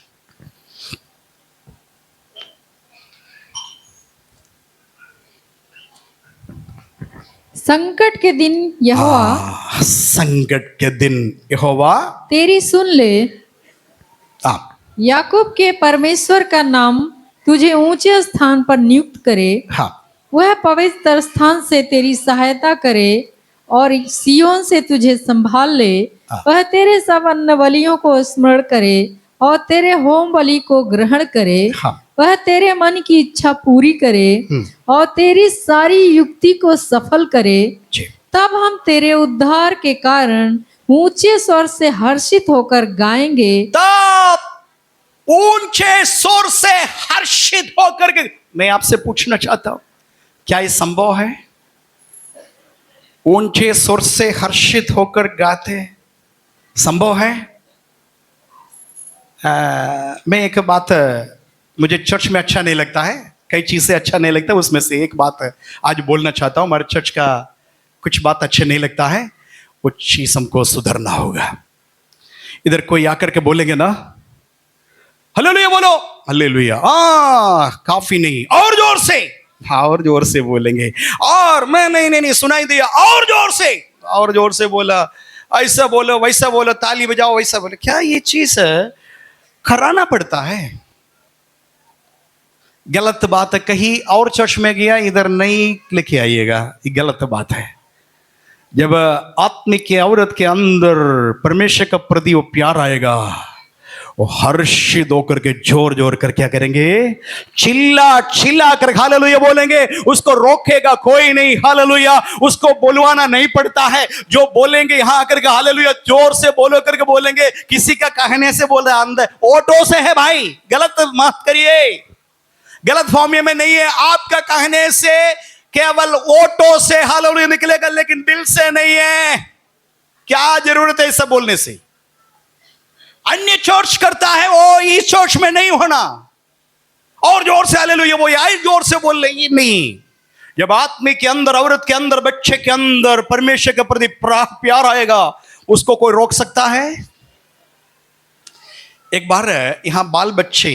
संकट के दिन यहोवा, संकट के दिन यहोवा तेरी सुन ले। याकूब के परमेश्वर का नाम तुझे ऊंचे स्थान पर नियुक्त करे। हाँ। वह पवित्र स्थान से तेरी सहायता करे और सियोन से तुझे संभाल ले। वह तेरे सब अन्न बलियों को स्मरण करे और तेरे होम बलि को ग्रहण करे। हाँ। वह तेरे मन की इच्छा पूरी करे और तेरी सारी युक्ति को सफल करे। तब हम तेरे उद्धार के कारण ऊंचे स्वर से हर्षित होकर गाएंगे। तब ऊंचे स्वर से हर्षित होकर के। मैं आपसे पूछना चाहता हूं, क्या ये संभव है? ऊंचे स्वर से हर्षित होकर गाते संभव है? मैं एक बात, मुझे चर्च में अच्छा नहीं लगता है, कई चीजें अच्छा नहीं लगता, उसमें से एक बात आज बोलना चाहता हूं। हमारे चर्च का कुछ बात अच्छे नहीं लगता है, वो चीज हमको सुधरना होगा। इधर कोई आकर के बोलेंगे ना, हालेलुया बोलो, हालेलुया, काफी नहीं, और जोर से, हाँ और जोर से बोलेंगे। और मैं नहीं सुनाई दिया, और जोर से बोला, ऐसा बोलो वैसा बोलो, ताली बजाओ वैसा बोलो। क्या ये चीज कराना पड़ता है? गलत बात है। कहीं और चर्च में गया, इधर नहीं लेके आइएगा, ये गलत बात है। जब आत्मिक औरत के अंदर परमेश्वर का प्रति वो प्यार आएगा, वो हर्षित होकर के जोर जोर कर क्या करेंगे? चिल्ला कर हालेलुया बोलेंगे। उसको रोकेगा कोई नहीं। हालेलुया। उसको बुलवाना नहीं पड़ता है। जो बोलेंगे यहां आकर के हालेलुया जोर से बोलो करके बोलेंगे। किसी का कहने से बोल रहा है, अंदर ऑटो से है भाई, गलत मत करिए, गलत फॉर्म में नहीं है। आपका कहने से केवल ऑटो से हालेलुया निकलेगा, लेकिन दिल से नहीं है। क्या जरूरत है ऐसा बोलने से? अन्य चर्च करता है वो इस चर्च में नहीं होना, और जोर से हालेलुया वो आई जोर से बोल रही नहीं। जब आदमी के अंदर, औरत के अंदर, बच्चे के अंदर परमेश्वर के प्रति प्यार आएगा, उसको कोई रोक सकता है? एक बार यहां बाल बच्चे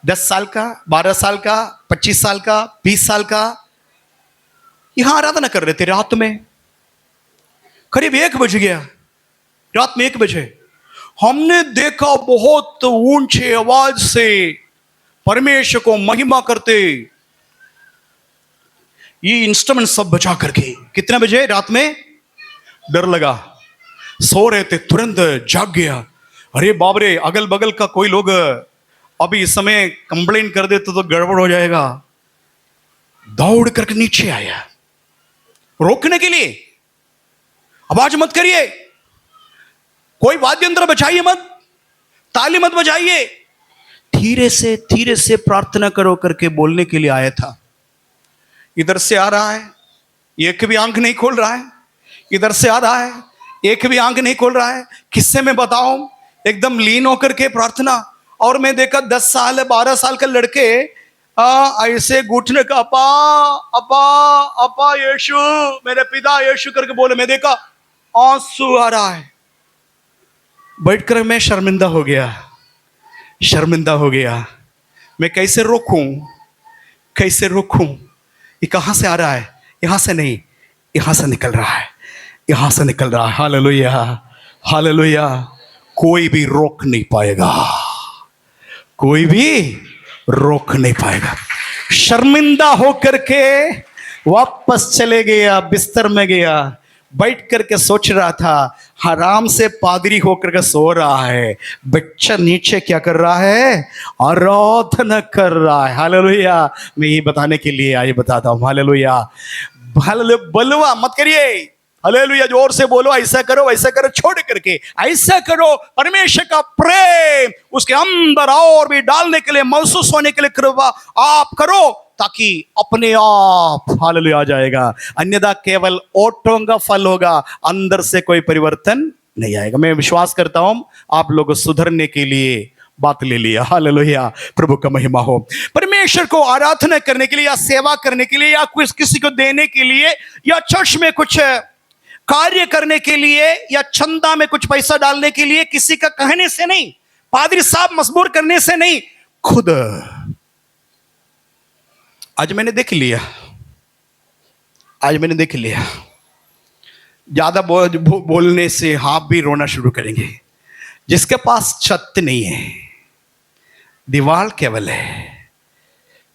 10 साल का, 12 साल का, 25 साल का, 20 साल का यहां आराधना कर रहे थे। रात में करीब 1 बज गया, रात में 1 बजे हमने देखा बहुत ऊंचे आवाज से परमेश्वर को महिमा करते ये इंस्ट्रूमेंट सब बजा करके। कितने बजे रात में? डर लगा, सो रहे थे, तुरंत जाग गया। अरे बाप रे, अगल बगल का कोई लोग अभी इस समय कंप्लेन कर देते तो गड़बड़ हो जाएगा। दौड़ करके नीचे आया रोकने के लिए, आवाज मत करिए, कोई वाद्य यंत्र बजाइए मत, ताली मत बजाइए, धीरे से प्रार्थना करो करके बोलने के लिए आया था। इधर से आ रहा है, एक भी आंख नहीं खोल रहा है, इधर से आ रहा है, एक भी आंख नहीं खोल रहा है। किससे मैं बताऊं? एकदम लीन होकर के प्रार्थना। और मैं देखा 10 साल 12 साल के लड़के ऐसे घुटने का अपा अपा अपा यीशु, मेरे पिता यीशु करके बोले। मैं देखा आंसू आ रहा है। बैठकर मैं शर्मिंदा हो गया। मैं कैसे रोकूं? ये कहां से आ रहा है? यहां से नहीं, यहां से निकल रहा है। हालेलुया। कोई भी रोक नहीं पाएगा। शर्मिंदा होकर के वापस चले गया, बिस्तर में गया, बैठ करके सोच रहा था। आराम से पादरी होकर के सो रहा है, बच्चा नीचे क्या कर रहा है? आराधना कर रहा है। हालेलुया। मैं ये बताने के लिए आइए बताता हूं। हालेलुया। बलवा मत करिए, हालेलुया जोर से बोलो, ऐसा करो वैसा करो, छोड़ करके ऐसा करो। परमेश्वर का प्रेम उसके अंदर और भी डालने के लिए, महसूस होने के लिए कृपा आप करो, ताकि अपने आप हालेलुया आ जाएगा। अन्यथा केवल ओठों का फल होगा, अंदर से कोई परिवर्तन नहीं आएगा। मैं विश्वास करता हूं आप लोग सुधरने के लिए बात ले लिया। हालेलुया, प्रभु का महिमा हो। परमेश्वर को आराधना करने के लिए या सेवा करने के लिए या कुछ किसी को देने के लिए या चर्च में कुछ कार्य करने के लिए या चंदा में कुछ पैसा डालने के लिए किसी का कहने से नहीं, पादरी साहब मजबूर करने से नहीं, खुद आज मैंने देख लिया ज्यादा बोलने से आप भी रोना शुरू करेंगे। जिसके पास छत नहीं है, दीवार केवल है,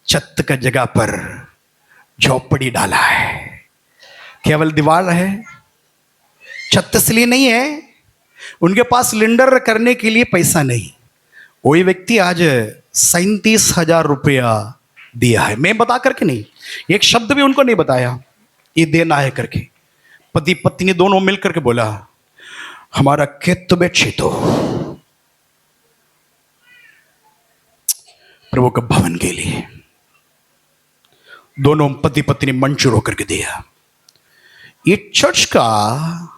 छत का जगह पर झोपड़ी डाला है, केवल दीवार है, छत इसलिए नहीं है। उनके पास सिलेंडर करने के लिए पैसा नहीं। वही व्यक्ति आज 37,000 रुपया दिया है। मैं बता करके नहीं, एक शब्द भी उनको नहीं बताया ये देना है करके। पति पत्नी दोनों मिलकर के बोला, हमारा खेत तो बेचे तो प्रभु के भवन के लिए। दोनों पति पत्नी मंजूर होकर के दिया। ये चर्च का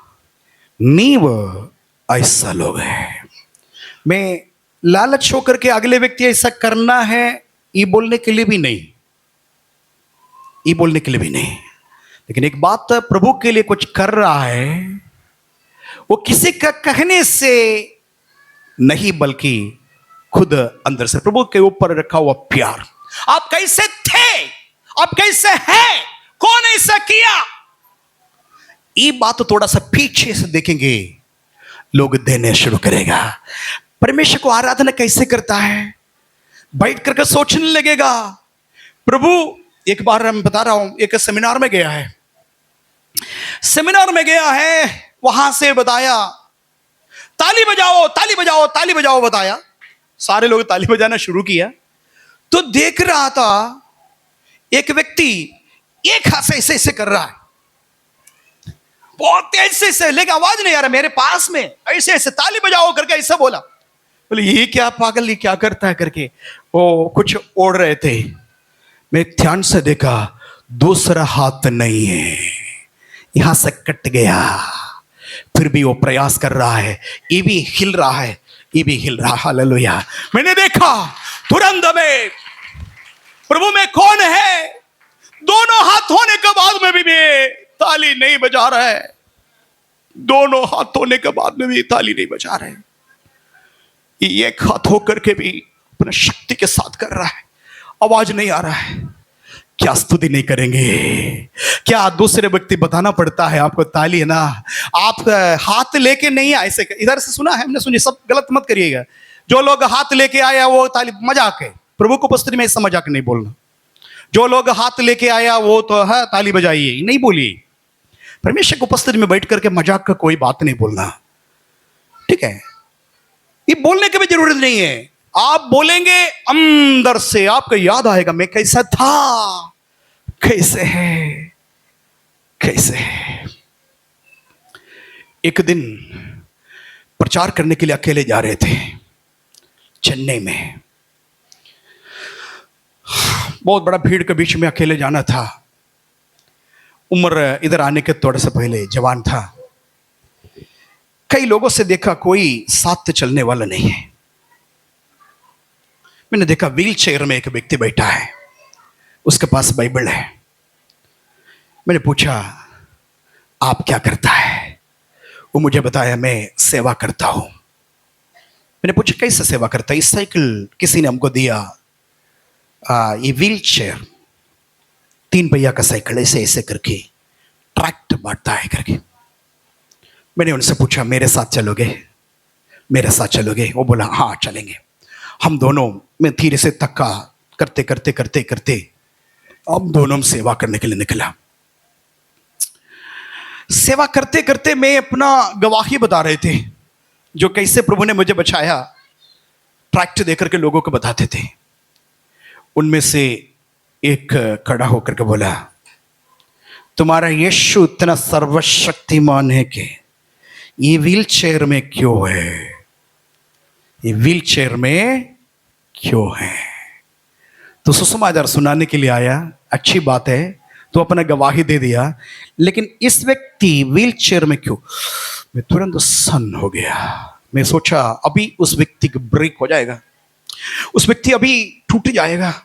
नींव ऐसा लोग है। मैं लालच होकर के अगले व्यक्ति ऐसा करना है ये बोलने के लिए भी नहीं, लेकिन एक बात, प्रभु के लिए कुछ कर रहा है, वो किसी का कहने से नहीं बल्कि खुद अंदर से प्रभु के ऊपर रखा हुआ प्यार। आप कैसे थे, आप कैसे हैं, कौन ऐसा किया, ये बात थोड़ा सा पीछे से देखेंगे, लोग देने शुरू करेगा। परमेश्वर को आराधना कैसे करता है, बैठ करके सोचने लगेगा। प्रभु, एक बार मैं बता रहा हूं, एक सेमिनार में गया है, वहां से बताया ताली बजाओ ताली बजाओ ताली बजाओ, बताया। सारे लोग ताली बजाना शुरू किया। तो देख रहा था एक व्यक्ति एक हाथ से ऐसे ऐसे कर रहा है, बहुत तेज से, लेकिन आवाज नहीं आ रहा। मेरे पास में ऐसे ऐसे ताली बजाओ करके ऐसा बोला। बोले ये क्या पागल, ये क्या करता है करके वो कुछ ओढ़ रहे थे। मैं ध्यान से देखा, दूसरा हाथ नहीं है, यहां से कट गया। फिर भी वो प्रयास कर रहा है, ये भी हिल रहा है, ये भी हिल रहा। हालेलुया। मैंने देखा तुरंत में प्रभु में कौन है, दोनों हाथ होने के बाद में भी ताली नहीं बजा रहा है, दोनों हाथ होने के बाद में भी ताली नहीं बजा रहे, ये एक हाथ होकर के भी अपने शक्ति के साथ कर रहा है, आवाज नहीं आ रहा है। क्या स्तुति नहीं करेंगे? क्या दूसरे व्यक्ति बताना पड़ता है आपको ताली है ना, आप हाथ लेके नहीं आए, ऐसे इधर से सुना है हमने, सुनिए, सब गलत मत करिएगा। जो लोग हाथ लेके आया वो ताली, मजाक है। प्रभु को उपस्थिति में ऐसा मजाक नहीं बोलना। जो लोग हाथ लेके आया वो तो है ताली बजाइए नहीं बोलिए। परमेश्वर की उपस्थिति में बैठ करके मजाक का कोई बात नहीं बोलना, ठीक है? ये बोलने की भी जरूरत नहीं है। आप बोलेंगे अंदर से, आपको याद आएगा मैं कैसा था, कैसे है, कैसे है। एक दिन प्रचार करने के लिए अकेले जा रहे थे चेन्नई में, बहुत बड़ा भीड़ के बीच में अकेले जाना था। उम्र इधर आने के थोड़े से पहले जवान था। कई लोगों से देखा कोई साथ चलने वाला नहीं है। मैंने देखा व्हील चेयर में एक व्यक्ति बैठा है, उसके पास बाइबल है। मैंने पूछा आप क्या करता है? वो मुझे बताया मैं सेवा करता हूं। मैंने पूछा कैसे सेवा करता है? इस साइकिल किसी ने हमको दिया, ये व्हील चेयर 3 पहिया का साइकिल, ऐसे ऐसे करके ट्रैक्ट बांटता है करके। मैंने उनसे पूछा मेरे साथ चलोगे, मेरे साथ चलोगे? वो बोला हाँ चलेंगे। हम दोनों, मैं धीरे से धक्का करते करते करते करते हम दोनों सेवा करने के लिए निकला। सेवा करते करते मैं अपना गवाही बता रहे थे, जो कैसे प्रभु ने मुझे बचाया, ट्रैक्ट देकर के लोगों को बताते थे। उनमें से एक खड़ा होकर के बोला तुम्हारा यीशु इतना सर्वशक्तिमान है कि ये व्हील चेयर में क्यों है, ये व्हील चेयर में क्यों है? तो सुसमाचार सुनाने के लिए आया, अच्छी बात है, तो अपना गवाही दे दिया, लेकिन इस व्यक्ति व्हील चेयर में क्यों? मैं तुरंत सन्न हो गया। मैं सोचा अभी उस व्यक्ति का ब्रेक हो जाएगा, उस व्यक्ति अभी टूट जाएगा,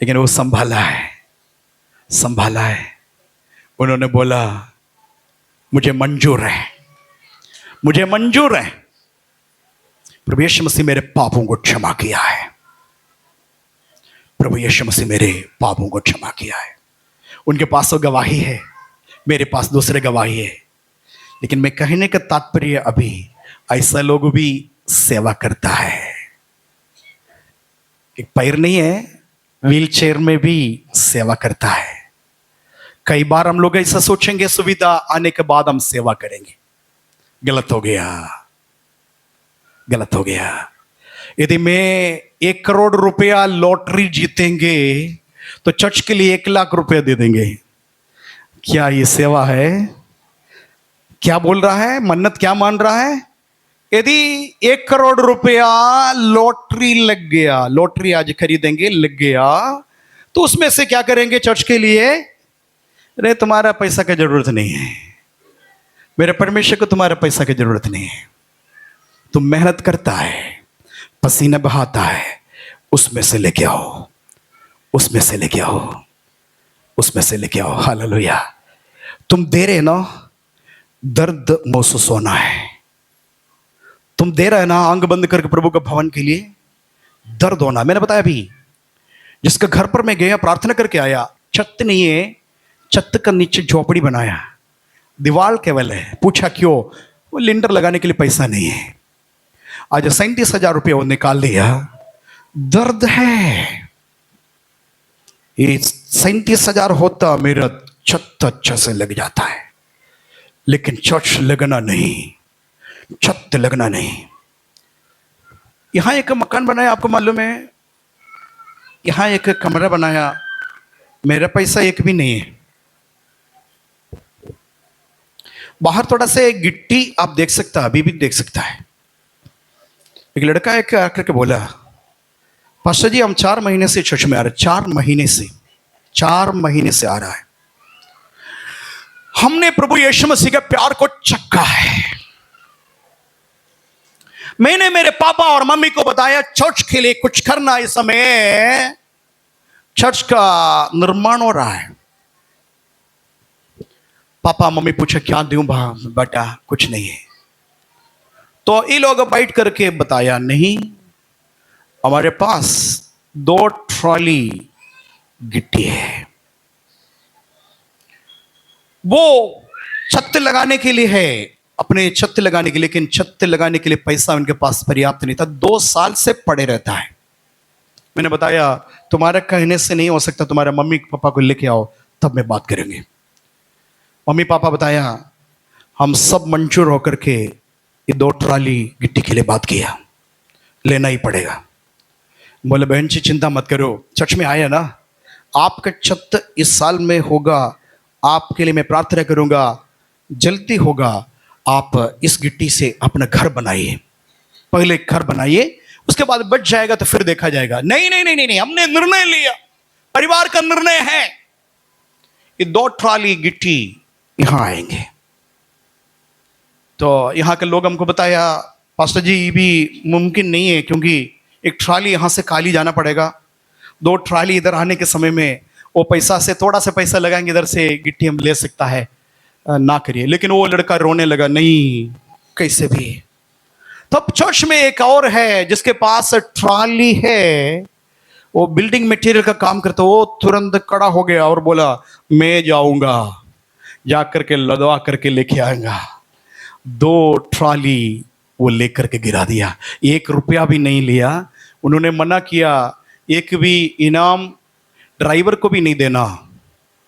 लेकिन वो संभाला है, संभाला है। उन्होंने बोला मुझे मंजूर है, मुझे मंजूर है। प्रभु यीशु मसीह मेरे पापों को क्षमा किया है, प्रभु यीशु मसीह मेरे पापों को क्षमा किया है। उनके पास तो गवाही है, मेरे पास दूसरे गवाही है, लेकिन मैं कहने का तात्पर्य अभी ऐसा लोग भी सेवा करता है। एक पैर नहीं है, व्हील चेयर में भी सेवा करता है। कई बार हम लोग ऐसा सोचेंगे सुविधा आने के बाद हम सेवा करेंगे, गलत हो गया, गलत हो गया। यदि मैं 1 करोड़ रुपया लॉटरी जीतेंगे तो चर्च के लिए 1 लाख रुपया दे देंगे, क्या ये सेवा है? क्या बोल रहा है, मन्नत क्या मान रहा है? यदि 1 करोड़ रुपया लॉटरी लग गया, लॉटरी आज खरीदेंगे, लग गया, तो उसमें से क्या करेंगे चर्च के लिए? अरे तुम्हारा पैसा की जरूरत नहीं है, मेरे परमेश्वर को तुम्हारा पैसा की जरूरत नहीं है। तुम मेहनत करता है, पसीना बहाता है, उसमें से लेके आओ, उसमें से लेके आओ, उसमें से लेके आओ। हालेलुया। तुम दे रहे ना, दर्द महसूस होना है। तुम दे रहे ना आंख बंद करके प्रभु के भवन के लिए, दर्द होना। मैंने बताया अभी, जिसके घर पर मैं गया प्रार्थना करके आया, छत नहीं है, छत का नीचे झोपड़ी बनाया, दीवार केवल है। पूछा क्यों? वो लिंटर लगाने के लिए पैसा नहीं है। आज 37,000 रुपया वो निकाल लिया, दर्द है। ये 37,000 होता मेरा छत अच्छा से लग जाता है, लेकिन चर्च लगना नहीं, छत लगना नहीं। यहां एक मकान बनाया, आपको मालूम है, यहां एक कमरा बनाया, मेरा पैसा एक भी नहीं है। बाहर थोड़ा से गिट्टी आप देख सकता, अभी भी देख सकता है। एक लड़का एक आकर के बोला पास्टर जी हम 4 महीने से चर्च में आ रहे, 4 महीने से आ रहा है। हमने प्रभु यीशु मसीह के प्यार को चखा है। मैंने मेरे पापा और मम्मी को बताया चर्च के लिए कुछ करना। इस समय चर्च का निर्माण हो रहा है। पापा मम्मी पूछे क्या दूं बेटा, कुछ नहीं है। तो ये लोग बैठ करके बताया नहीं, हमारे पास 2 ट्रॉली गिट्टी है, वो छत लगाने के लिए है, अपने छत लगाने के लिए, लेकिन छत लगाने के लिए पैसा उनके पास पर्याप्त नहीं था। 2 साल से पड़े रहता है। मैंने बताया तुम्हारे कहने से नहीं हो सकता, तुम्हारे मम्मी पापा को लेके आओ तब मैं बात करेंगे। मम्मी पापा बताया, हम सब मंजूर होकर के ये 2 ट्राली गिट्टी के लिए बात किया, लेना ही पड़ेगा। बोले बहन जी चिंता मत करो, चर्च में आया ना, आपका छत इस साल में होगा, आपके लिए मैं प्रार्थना करूंगा, जल्दी होगा। आप इस गिट्टी से अपना घर बनाइए, पहले घर बनाइए, उसके बाद बच जाएगा तो फिर देखा जाएगा। नहीं नहीं नहीं नहीं, नहीं। हमने निर्णय लिया, परिवार का निर्णय है, ये 2 ट्राली गिट्टी यहां आएंगे। तो यहां के लोग हमको बताया पास्टर जी ये भी मुमकिन नहीं है, क्योंकि एक ट्राली यहां से खाली जाना पड़ेगा, 2 ट्राली इधर आने के समय में वो पैसा से थोड़ा सा पैसा लगाएंगे, इधर से गिट्टी हम ले सकता है, ना करिए। लेकिन वो लड़का रोने लगा, नहीं कैसे भी। तब चर्च में एक और है जिसके पास ट्राली है, वो बिल्डिंग मटेरियल का काम करता, वो तुरंत खड़ा हो गया और बोला मैं जाऊंगा, जाकर के लदवा करके लेके आएगा। 2 ट्राली वो लेकर के गिरा दिया, 1 रुपया भी नहीं लिया। उन्होंने मना किया, एक भी इनाम ड्राइवर को भी नहीं देना,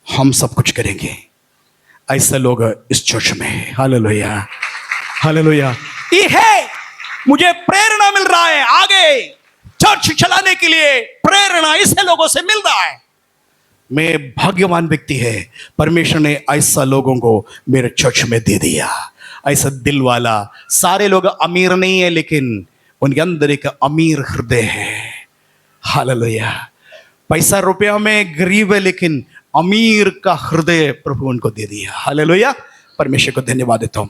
हम सब कुछ करेंगे। ऐसे लोग इस चर्च में है। Hallelujah hallelujah. ये है, मुझे प्रेरणा मिल रहा है, आगे चर्च चलाने के लिए प्रेरणा ऐसे लोगों से मिल रहा है। मैं भाग्यवान व्यक्ति है, परमेश्वर ने ऐसा लोगों को मेरे चर्च में दे दिया, ऐसा दिल वाला। सारे लोग अमीर नहीं है, लेकिन उनके अंदर एक अमीर हृदय है। हालेलुया। पैसा रुपया में गरीब है, लेकिन अमीर का हृदय प्रभु उनको दे दिया। हालेलुया। परमेश्वर को धन्यवाद देता हूं।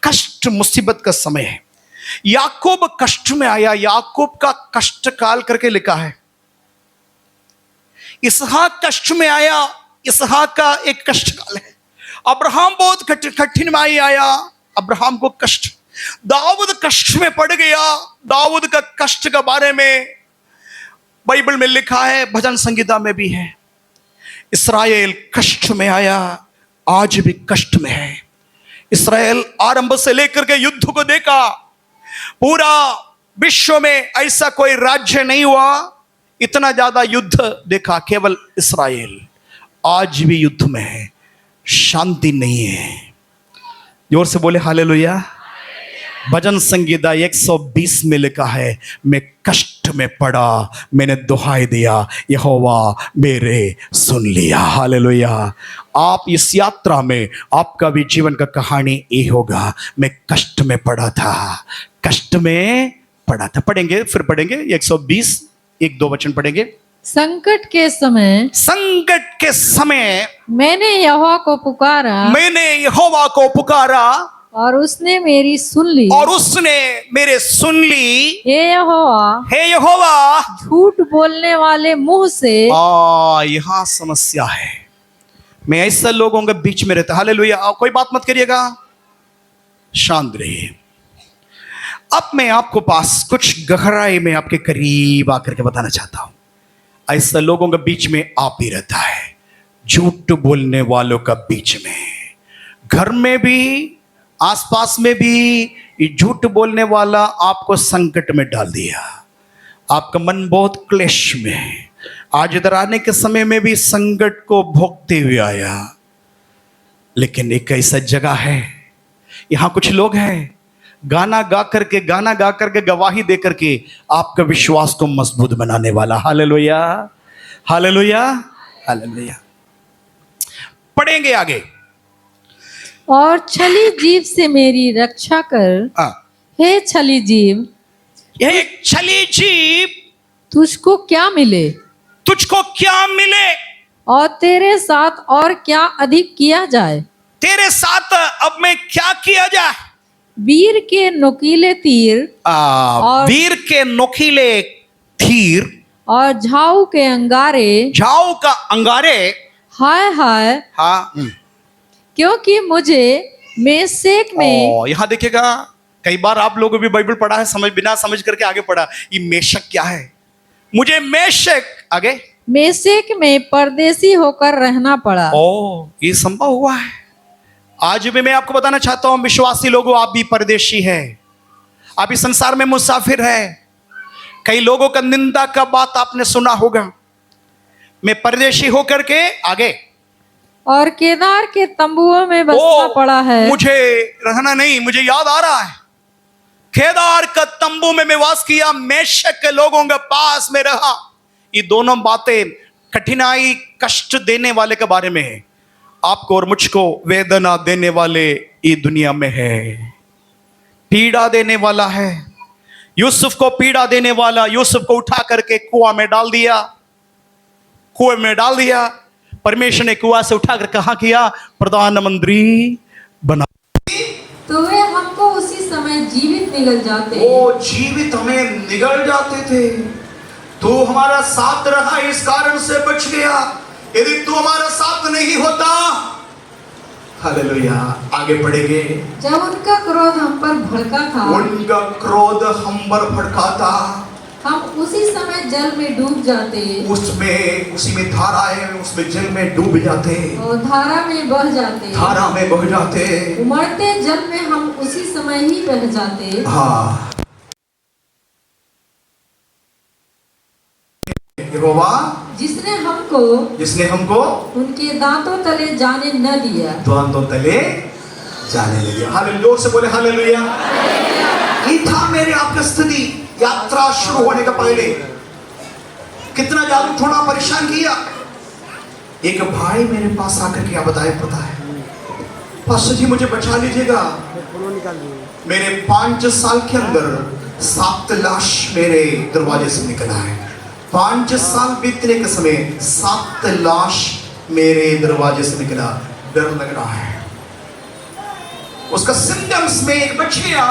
कष्ट मुसीबत का समय है, याकूब कष्ट में आया, याकूब का कष्ट काल करके लिखा है। इसहाक कष्ट में आया, इसहाक का एक कष्ट काल है। अब्राहम बहुत कठिन में आया, अब्राहम को कष्ट। दाऊद कष्ट में पड़ गया, दाऊद का कष्ट के बारे में बाइबल में लिखा है, भजन संगीता में भी है। इस्राएल कष्ट में आया, आज भी कष्ट में है। इस्राएल आरंभ से लेकर के युद्ध को देखा, पूरा विश्व में ऐसा कोई राज्य नहीं हुआ इतना ज्यादा युद्ध देखा, केवल इस्राएल आज भी युद्ध में है, शांति नहीं है। जोर से बोले हालेलुया। भजन संगीता 120 में लिखा है, मैं कष्ट में पड़ा, मैंने दुहाई दिया, यहोवा मेरे सुन लिया। हालेलुया। आप इस यात्रा में आपका भी जीवन का कहानी ये होगा, मैं कष्ट में पड़ा था, कष्ट में पड़ा था। पढ़ेंगे, फिर पढ़ेंगे 120 1-2 वचन पढ़ेंगे। संकट के समय, संकट के समय मैंने यहोवा को पुकारा, मैंने यहोवा को पुकारा और उसने मेरी सुन ली, और उसने मेरे सुन ली। हे यहोवा, हे यहोवा, झूठ बोलने वाले मुंह से। यहां समस्या है। मैं ऐसे लोगों के बीच में रहता। हालेलुया। कोई बात मत करिएगा, शांत रहिए। अब मैं आपको पास कुछ गहराई में आपके करीब आकर के बताना चाहता हूं। ऐसे लोगों के बीच में आप ही रहता है, झूठ बोलने वालों का बीच में, घर में भी आसपास में भी ये झूठ बोलने वाला आपको संकट में डाल दिया। आपका मन बहुत क्लेश में है, आज इधर आने के समय में भी संकट को भोगते हुए आया। लेकिन एक ऐसा जगह है, यहां कुछ लोग हैं, गाना गा करके गवाही दे करके आपका विश्वास को मजबूत बनाने वाला। Hallelujah hallelujah hallelujah. पढ़ेंगे आगे। और छली जीव से मेरी रक्षा कर, हे छली जीव, यह छली जीव, तुझको क्या मिले, तुझको क्या मिले, और तेरे साथ और क्या अधिक किया जाए, तेरे साथ अब मैं क्या किया जाए? वीर के नुकीले तीर और- वीर के नुकीले तीर, और झाऊ के अंगारे, झाऊ का अंगारे। हाय हाय, हाँ, क्योंकि मुझे मेशेक में यहां देखिएगा, कई बार आप लोगों भी बाइबल पढ़ा है, समझ बिना समझ करके आगे पढ़ा, ये मेशक क्या है? मुझे मेशक, आगे, मेशेक में परदेसी होकर रहना पड़ा। ये संभव हुआ है। आज भी मैं आपको बताना चाहता हूं, विश्वासी लोगों, आप भी परदेशी है, आप इस संसार में मुसाफिर है। कई लोगों का निंदा का बात आपने सुना होगा, मैं परदेशी होकर के, आगे, और केदार के तंबुओं में बसना पड़ा है। मुझे रहना नहीं, मुझे याद आ रहा है, केदार का तंबू में मैं वास किया, मेशक के लोगों के पास में रहा। ये दोनों बातें कठिनाई, कष्ट देने वाले के बारे में है। आपको और मुझको वेदना देने वाले ये दुनिया में है, पीड़ा देने वाला है। यूसुफ को पीड़ा देने वाला, यूसुफ को उठा करके कुआं में डाल दिया, कुएं में डाल दिया। परमेश्वर ने कुआं से उठाकर कहां किया? प्रधानमंत्री बना। तो वे हमको उसी समय जीवित निगल जाते। वो जीवित हमें निगल जाते थे। तू हमारा साथ रहा, इस कारण से बच गया। यदि तू हमारा साथ नहीं होता, हालेलुया, आगे बढ़ेंगे। जब उनका क्रोध हम पर भड़का था, उनका क्रोध हम पर भड़का था, हम उसी समय जल में डूब जाते। उसमें, उसी में धाराएं, उसमें जल में डूब जाते, और धारा में बह जाते। धारा में बह जाते, उमड़ते जल में हम उसी समय ही बह जाते। हाँ, यहोवा जिसने हमको उनके दांतों तले जाने न दिया। दांतों तले जाने ले दिया। हालेलुया, जोर से बोले हालेलुया। ये था मेरे आपका स्थिति यात्रा शुरू होने का पहले। कितना जादू थोड़ा परेशान किया। एक भाई मेरे पास आकर क्या बताया पता है? पास्टर जी मुझे बचा लीजिएगा, मेरे 5 साल के अंदर 7 लाश मेरे दरवाजे से निकला है। 5 साल बीतने के समय 7 लाश मेरे दरवाजे से निकला। डर लग रहा है। उसका सिम्टम्स में एक बच गया,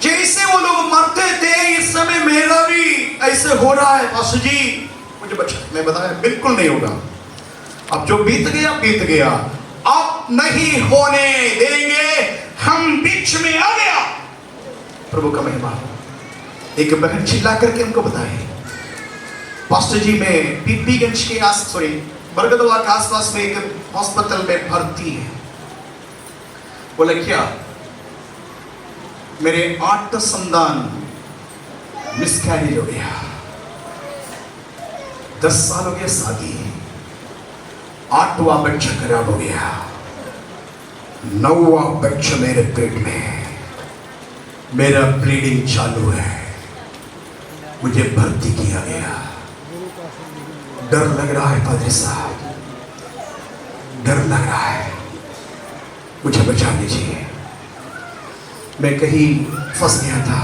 जैसे वो लोग मरते थे इस समय मेरा भी ऐसे हो रहा है। पास्टर जी मुझे बचा, मैं बताया बिल्कुल नहीं होगा। अब जो बीत गया बीत गया, अब नहीं होने देंगे। हम बीच में आ गया। प्रभु का महिमा। एक बहन चिल्ला करके हमको बताए, पास्टर जी मैं पीपीगंज के बरगदवा के आसपास में एक हॉस्पिटल में भर्ती है। बोले क्या? मेरे 8 संतान मिसकैरेज हो गया। 10 साल हो गया शादी, 8वां बच्चा खराब हो गया, 9वां बच्चा मेरे पेट में, मेरा ब्लीडिंग चालू है, मुझे भर्ती किया गया। डर लग रहा है पादरी साहब, डर लग रहा है, मुझे बचा लीजिए। मैं कहीं फंस गया था।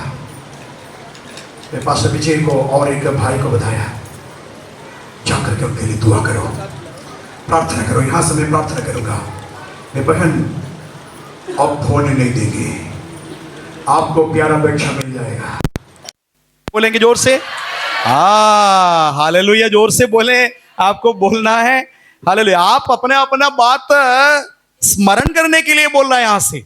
मैं पास्टर विजय को और एक भाई को बताया, जाकर के उनके लिए दुआ करो, प्रार्थना करो। यहां से मैं प्रार्थना करूंगा। मैं बहन अब होने नहीं देंगे, आपको प्यारा बच्चा मिल जाएगा। बोलेंगे जोर से हालेलुया, जोर से बोले। आपको बोलना है हालेलुया। आप अपने अपना बात स्मरण करने के लिए बोल रहा है, यहां से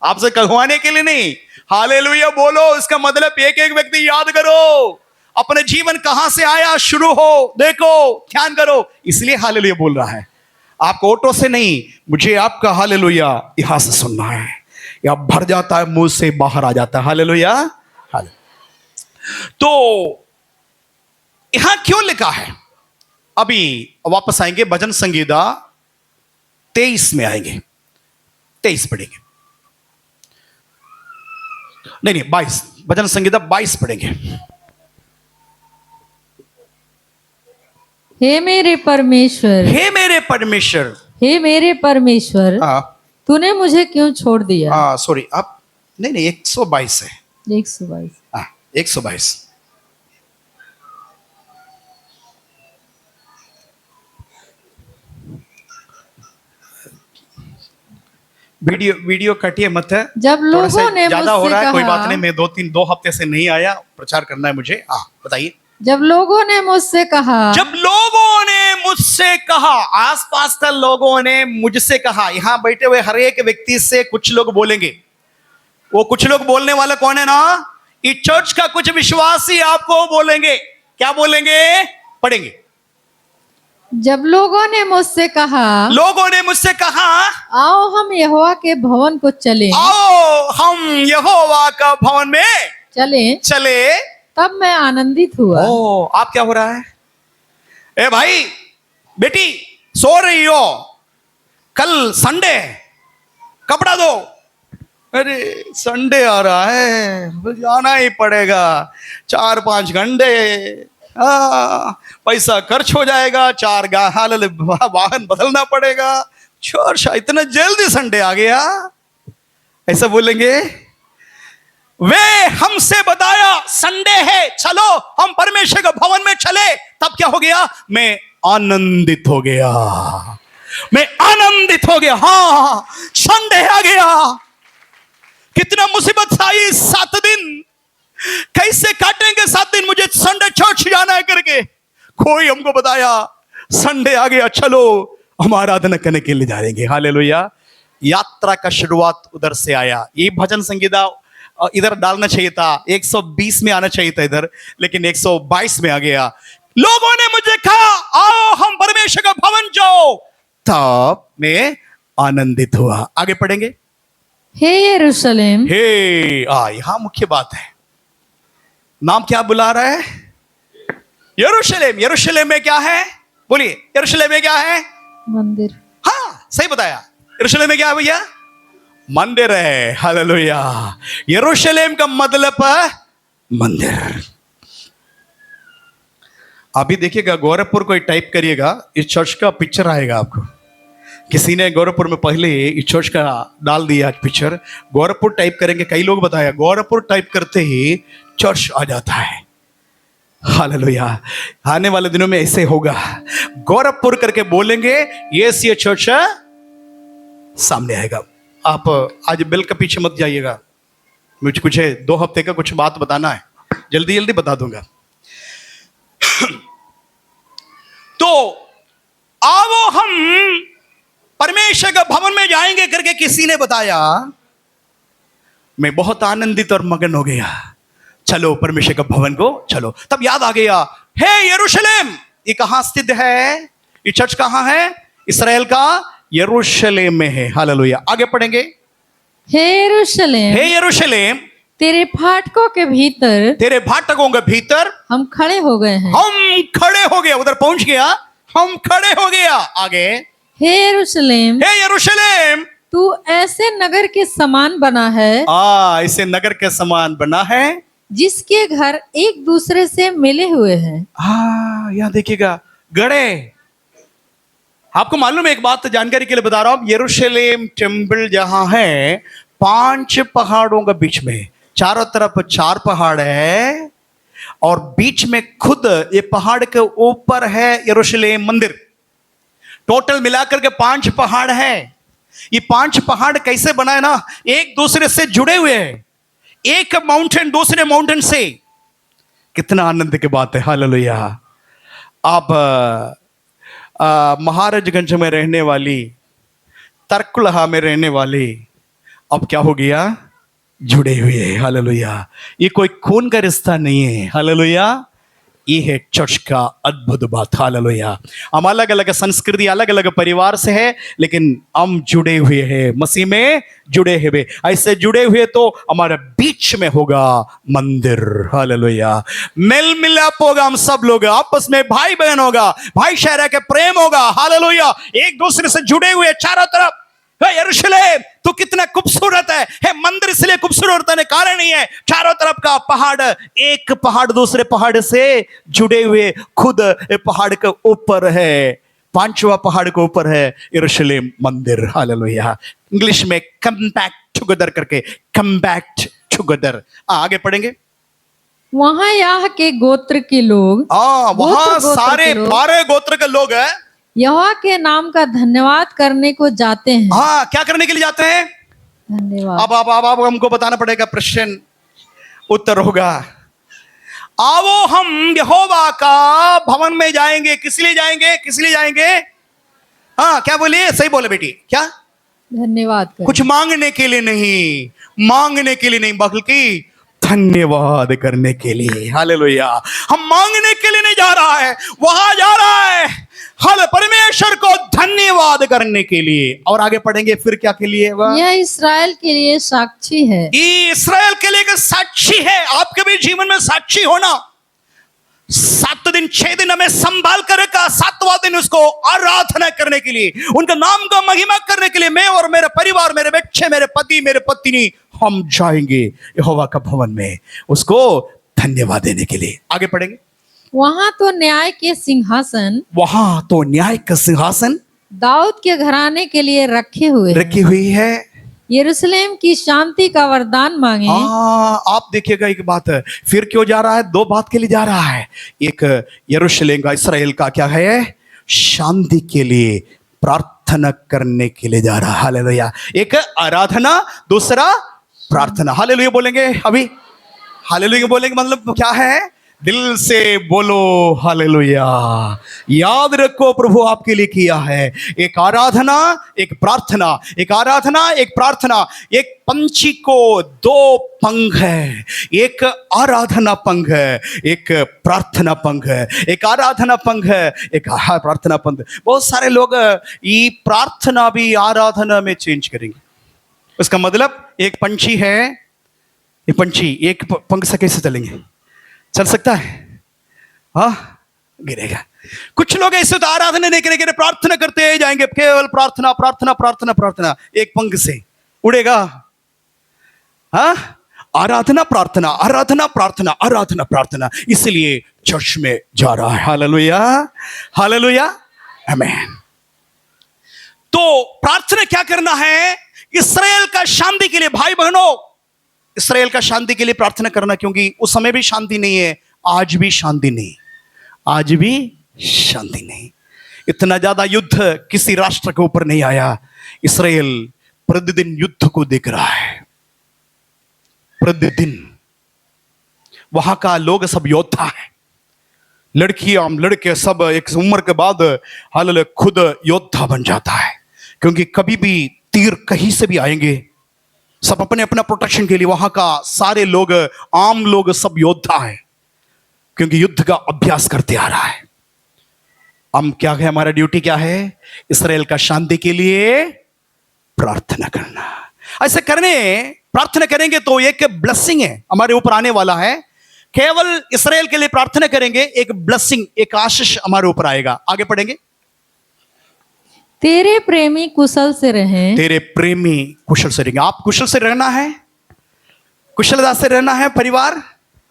आपसे कहवाने के लिए नहीं। हालेलुया बोलो, इसका मतलब एक एक व्यक्ति याद करो अपने जीवन कहां से आया, शुरू हो, देखो, ध्यान करो, इसलिए हालेलुया बोल रहा है। आपको ऑटो से नहीं, मुझे आपका हालेलुया यहां से सुनना है। या भर जाता है, मुंह से बाहर आ जाता है। हालेलुया। तो यहां क्यों लिखा है? अभी वापस आएंगे, भजन संगीता 23 में आएंगे, 23 पढ़ेंगे। नहीं 22, भजन संगीता 22 पढ़ेंगे। हे मेरे परमेश्वर, हे मेरे परमेश्वर, हे मेरे परमेश्वर, तूने मुझे क्यों छोड़ दिया? सॉरी, आप नहीं 122 है। 122। 122। वीडियो वीडियो कटिए मत है, जब थोड़ा लोगों सा ने ज्यादा हो मुझसे रहा है, कोई कहा- बात नहीं, मैं 2 हफ्ते से नहीं आया, प्रचार करना है मुझे। बताइए। जब लोगों ने मुझसे कहा जब लोगों ने मुझसे कहा, आसपास के लोगों ने मुझसे कहा, यहां बैठे हुए हर एक व्यक्ति से कुछ लोग बोलेंगे। वो कुछ लोग बोलने वाले कौन है ना, इस चर्च का कुछ विश्वासी आपको बोलेंगे। क्या बोलेंगे? पढ़ेंगे। जब लोगों ने मुझसे कहा लोगों ने मुझसे कहा, आओ हम यहोवा के भवन को चलें, आओ हम यहोवा का भवन में चलें, चले। तब मैं आनंदित हुआ। ओ, आप क्या हो रहा है? ए भाई, बेटी सो रही हो, कल संडे है, कपड़ा दो। अरे संडे आ रहा है, जाना ही पड़ेगा, 4-5 घंटे, पैसा खर्च हो जाएगा, 4 वाहन बदलना पड़ेगा। चर्च इतना जल्दी संडे आ गया, ऐसा बोलेंगे। वे हमसे बताया संडे है, चलो हम परमेश्वर के भवन में चले। तब क्या हो गया? मैं आनंदित हो गया, मैं आनंदित हो गया। हाँ, संडे आ गया। कितना मुसीबत आई 7 दिन, कैसे काटेंगे 7 दिन, मुझे संडे चर्च जाना है करके। कोई हमको बताया संडे आ गया, चलो हम आराधना करने के लिए जाएंगे। हालेलुया। यात्रा का शुरुआत उधर से आया। ये भजन संगीता इधर डालना चाहिए था, 120 में आना चाहिए था इधर, लेकिन 122 में आ गया। लोगों ने मुझे कहा, आओ हम परमेश्वर का भवन जाओ। तब मैं आनंदित हुआ। आगे पढ़ेंगे। हे यरूशलेम, हे, यहां मुख्य बात है। नाम क्या बुला रहा है? यरूशलेम। यरूशलेम में क्या है? बोलिए, यरूशलेम में क्या है? मंदिर। हाँ, सही बताया। यरूशलेम में क्या है भैया? मंदिर है। हालेलुया। यरूशलेम का मतलब मंदिर। अभी देखिएगा, गोरखपुर को टाइप करिएगा, इस चर्च का पिक्चर आएगा आपको। किसी ने गोरखपुर में पहले इस चर्च का डाल दिया पिक्चर। गोरखपुर टाइप करेंगे, कई लोग बताया गोरखपुर टाइप करते ही चर्च आ जाता है। हालेलुया। आने वाले दिनों में ऐसे होगा, गोरखपुर करके बोलेंगे, ये चर्च सामने आएगा। आप आज बिल के पीछे मत जाइएगा, मुझे कुछ है 2 हफ्ते का कुछ बात बताना है, जल्दी जल्दी बता दूंगा। तो आओ हम परमेश्वर के भवन में जाएंगे करके किसी ने बताया। मैं बहुत आनंदित और मगन हो गया। चलो परमेश्वर के भवन को चलो। तब याद आ गया, हे यरूशलेम, ये कहां स्थित है? ये चर्च कहां है? इस्राएल का यरूशलेम में है। हालेलुया। आगे पढ़ेंगे। हे यरूशलेम, हे यरूशलेम, तेरे फाटकों के भीतर, तेरे फाटकों के भीतर हम खड़े हो गए हैं। हम खड़े हो गए। उधर पहुंच गया, हम खड़े हो गया। आगे, हे यरूशलेम, हे यरूशलेम, तू ऐसे नगर के समान बना है, इसे नगर के समान बना है, जिसके घर एक दूसरे से मिले हुए हैं। यहां देखिएगा, गड़े। आपको मालूम है, एक बात जानकारी के लिए बता रहा हूं, यरूशलेम टेम्पल जहां है 5 पहाड़ों के बीच में, चारों तरफ 4 पहाड़ है और बीच में खुद ये पहाड़ के ऊपर है यरूशलेम मंदिर। टोटल मिलाकर के 5 पहाड़ है। ये 5 पहाड़ कैसे बना है ना, एक दूसरे से जुड़े हुए हैं, एक माउंटेन दूसरे माउंटेन से। कितना आनंद की बात है। हालेलुया। आप महाराजगंज में रहने वाली, तरकुलहा में रहने वाली, अब क्या हो गया? जुड़े हुए। हालेलुया। ये कोई खून का रिश्ता नहीं है। हालेलुया। ये है चर्च का अद्भुत बात। हालेलुया। हम अलग अलग संस्कृति, अलग अलग परिवार से है, लेकिन हम जुड़े हुए हैं, मसीह में जुड़े हुए। ऐसे जुड़े हुए तो हमारे बीच में होगा मंदिर। हालेलुया। मेल मिलाप होगा, हम सब लोग आपस में भाई बहन होगा, भाईचारा के प्रेम होगा। हालेलुया। एक दूसरे से जुड़े हुए चारों तरफ। यरूशलेम तू कितना खूबसूरत है। मंदिर इसलिए खूबसूरत होने कारण नहीं है, चारों तरफ का पहाड़, एक पहाड़ दूसरे पहाड़ से जुड़े हुए, खुद पहाड़ के ऊपर है, 5वां पहाड़ के ऊपर है यरूशलेम मंदिर। हालेलुया। इंग्लिश में कंपैक्ट टुगेदर करके, कंपैक्ट टुगेदर। आगे पढ़ेंगे। वहां यहाँ के गोत्र के लोग, वहां गोत्र सारे के लोग, 12 गोत्र के लोग हैं। यहोवा के नाम का धन्यवाद करने को जाते हैं। हाँ, क्या करने के लिए जाते हैं? धन्यवाद। अब हमको बताना पड़ेगा, प्रश्न उत्तर होगा। आओ हम यहोवा का भवन में जाएंगे। किस लिए जाएंगे? किस लिए जाएंगे? हाँ, क्या बोलिए? सही बोले बेटी। क्या? धन्यवाद करें। कुछ मांगने के लिए नहीं, मांगने के लिए नहीं, बल्कि धन्यवाद करने के लिए। हालेलुया। हम मांगने के लिए नहीं जा रहा है, वहां जा रहा है हल परमेश्वर को धन्यवाद करने के लिए। और आगे पढ़ेंगे फिर क्या के लिए? यह इस्राएल के लिए साक्षी है। ये इस्राएल के लिए एक साक्षी है। आपके भी जीवन में साक्षी होना। 7 दिन 6 दिन हमें संभाल कर रखा, 7वां दिन उसको आराधना करने के लिए, उनका नाम का महिमा करने के लिए मैं और मेरा परिवार, मेरे बच्चे, मेरे पति, मेरे पत्नी, हम जाएंगे यहोवा का भवन में उसको धन्यवाद देने के लिए। आगे पढ़ेंगे। वहां तो न्याय के सिंहासन, वहां तो न्याय का सिंहासन दाऊद के घराने के लिए रखे हुए हैं। रखी हुई है। यरूशलेम की शांति का वरदान मांगे। आप देखिएगा एक बात है, फिर क्यों जा रहा है? 2 बात के लिए जा रहा है। एक यरूशलेम का, इस्राएल का क्या है? शांति के लिए प्रार्थना करने के लिए जा रहा है। हालेलुया। एक आराधना, दूसरा प्रार्थना। हालेलुया बोलेंगे अभी? हालेलुया बोलेंगे मतलब क्या है? दिल से बोलो हालेलुया। याद रखो प्रभु आपके लिए किया है। एक आराधना, एक प्रार्थना, एक आराधना, एक प्रार्थना। एक पंछी को 2 पंख है, एक आराधना पंख है, एक प्रार्थना पंख है। एक आराधना पंख है, एक प्रार्थना पंख। बहुत सारे लोग ये प्रार्थना भी आराधना में चेंज करेंगे। उसका मतलब एक पंछी है, ये पंछी एक पंख से कैसे चलेंगे? चल सकता है? हाँ, गिरेगा। कुछ लोग ऐसे तो आराधना नहीं करेंगे, प्रार्थना करते जाएंगे, केवल प्रार्थना प्रार्थना प्रार्थना प्रार्थना, एक पंख से उड़ेगा। हाँ, आराधना प्रार्थना, आराधना प्रार्थना, आराधना प्रार्थना, इसलिए चर्च में जा रहा है। हालेलुया, हालेलुया, आमीन। तो प्रार्थना क्या करना है? इस्राएल का शांति के लिए। भाई बहनों, इस्राएल का शांति के लिए प्रार्थना करना, क्योंकि उस समय भी शांति नहीं है, आज भी शांति नहीं, आज भी शांति नहीं। इतना ज्यादा युद्ध किसी राष्ट्र के ऊपर नहीं आया। इस्राएल प्रतिदिन युद्ध को देख रहा है, प्रतिदिन। वहां का लोग सब योद्धा है, लड़कियां लड़के सब एक उम्र के बाद हाल खुद योद्धा बन जाता है, क्योंकि कभी भी तीर कहीं से भी आएंगे, सब अपने अपना प्रोटेक्शन के लिए। वहां का सारे लोग, आम लोग सब योद्धा है, क्योंकि युद्ध का अभ्यास करते आ रहा है। हम क्या है, हमारा ड्यूटी क्या है? इस्राएल का शांति के लिए प्रार्थना करना। ऐसे करने, प्रार्थना करेंगे तो एक ब्लेसिंग है हमारे ऊपर आने वाला है। केवल इस्राएल के लिए प्रार्थना करेंगे, एक ब्लेसिंग, एक आशीष हमारे ऊपर आएगा। आगे पढ़ेंगे। तेरे प्रेमी कुशल से रहें। तेरे प्रेमी कुशल से रहेंगे। आप कुशल से रहना है, कुशलता से रहना है, परिवार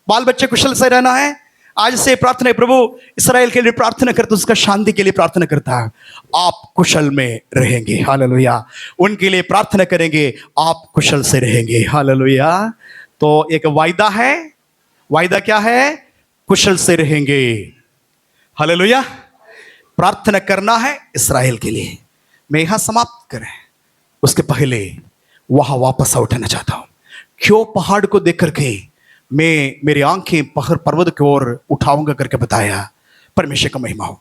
बाल बच्चे कुशल से रहना है। आज से प्रार्थना है, प्रभु इस्राएल के लिए प्रार्थना करता, उसका शांति के लिए प्रार्थना करता है, आप कुशल में रहेंगे। हालेलुया। उनके लिए प्रार्थना करेंगे, आप कुशल से रहेंगे। हालेलुया। तो एक वायदा है। वायदा क्या है? कुशल से रहेंगे। हालेलुया। प्रार्थना करना है इस्राएल के लिए। मैं यहां समाप्त करें उसके पहले वहां वापस उठाना चाहता हूं। क्यों पहाड़ को देख करके मैं मेरी आंखें पहाड़ पर्वत की ओर उठाऊंगा करके बताया? परमेश्वर का महिमा हो।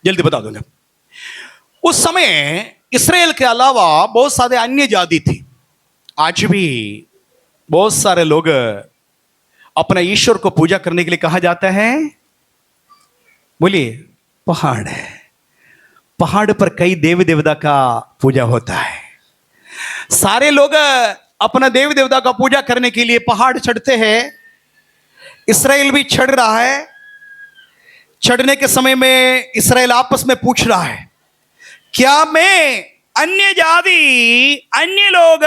जल्दी बता दूंगा। उस समय इस्राएल के अलावा बहुत सारे अन्य जाति थी। आज भी बहुत सारे लोग अपने ईश्वर को पूजा करने के लिए कहा जाता है, बोलिए पहाड़ है। पहाड़ पर कई देवी देवता का पूजा होता है। सारे लोग अपना देवी देवता का पूजा करने के लिए पहाड़ चढ़ते हैं। इस्राएल भी चढ़ रहा है। चढ़ने के समय में इस्राएल आपस में पूछ रहा है, क्या मैं अन्य जाति, अन्य लोग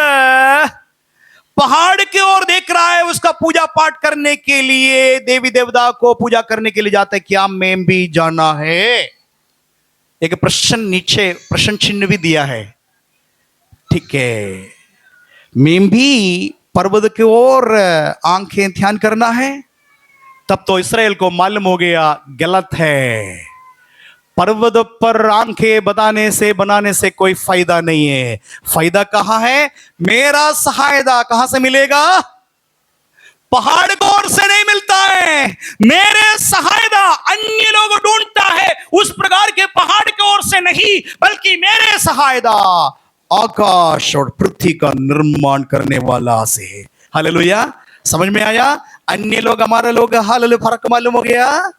पहाड़ की ओर देख रहा है, उसका पूजा पाठ करने के लिए, देवी देवता को पूजा करने के लिए जाता है, क्या मैं भी जाना है? एक प्रश्न नीचे प्रश्न चिन्ह भी दिया है। ठीक है, मैं भी पर्वत की ओर आंखें ध्यान करना है। तब तो इस्राएल को मालूम हो गया गलत है। पर्वत पर आंखें बनाने से कोई फायदा नहीं है। फायदा कहां है? मेरा सहायता कहां से मिलेगा? पहाड़ को ओर से नहीं मिलता है। मेरे सहायता अन्य लोग ढूंढता है, उस प्रकार के पहाड़ की ओर से नहीं, बल्कि मेरे सहायता आकाश और पृथ्वी का निर्माण करने वाला से है। हालेलुया। समझ में आया? अन्य लोग हमारे लोग, हालेलुया, फर्क मालूम हो गया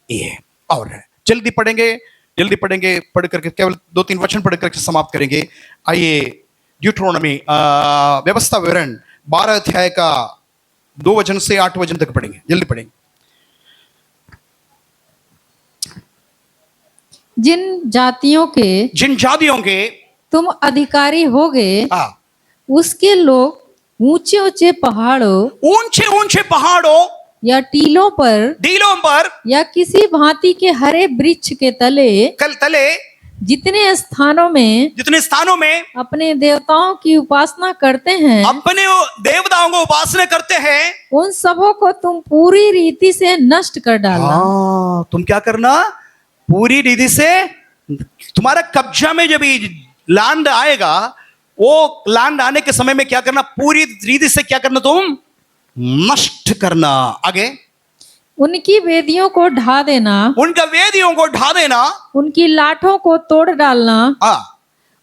ये। और जल्दी पढ़ेंगे, पढ़ करके केवल 2-3 वचन पढ़ करके समाप्त करेंगे। आइए ड्यूटरोनॉमी व्यवस्था विवरण 12 अध्याय का 2 वचन से 8 वचन तक पढ़ेंगे। जल्दी पढ़ेंगे। जिन जातियों के तुम अधिकारी होगे, उसके लोग ऊंचे ऊंचे पहाड़ों या टीलों पर या किसी भांति के हरे वृक्ष के तले जितने स्थानों में अपने देवताओं की उपासना करते हैं, अपने देवताओं को उपासना करते हैं, उन सबों को तुम पूरी रीति से नष्ट कर डालना। तुम क्या करना? पूरी रीति से तुम्हारा कब्जा में जब लैंड आएगा, वो लैंड आने के समय में क्या करना? पूरी रीति से क्या करना? तुम नष्ट करना। आगे, उनकी वेदियों को ढा देना, उनकी लाठों को तोड़ डालना,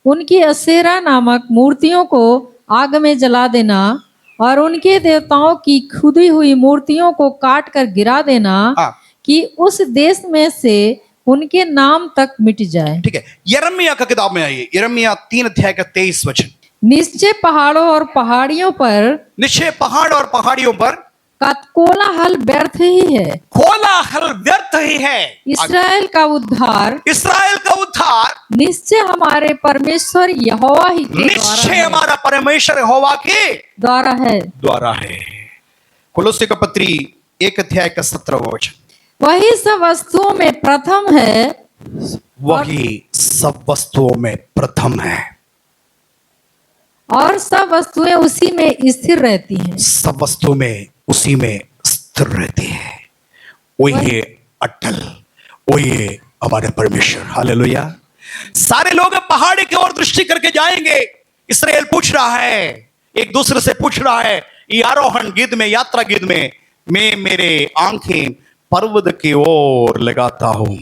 उनकी असेरा नामक मूर्तियों को आग में जला देना और उनके देवताओं की खुदी हुई मूर्तियों को काट कर गिरा देना, कि उस देश में से उनके नाम तक मिट जाए। ठीक है, यिर्मयाह का किताब में आइए। यिर्मयाह 3 अध्याय का 23 वचन। निश्चय पहाड़ों और पहाड़ियों पर का कोलाहल व्यर्थ ही है। इसराइल का उद्धार निश्चय हमारे परमेश्वर यहोवा ही के द्वारा है। कोलोसे का पत्री 1 अध्याय का 17 वचन। वही सब वस्तुओं में प्रथम है और सब वस्तुएं उसी में स्थिर रहती हैं। सब वस्तुओं में उसी में स्थिर रहती है। वही है अटल, वही है हमारे परमेश्वर। हालेलुया। सारे लोग पहाड़ की ओर दृष्टि करके जाएंगे। इस्राएल पूछ रहा है, एक दूसरे से पूछ रहा है, ये आरोहण गीत में, यात्रा गीत में, मैं मेरे आंखें पर्वत की ओर लगाता हूं।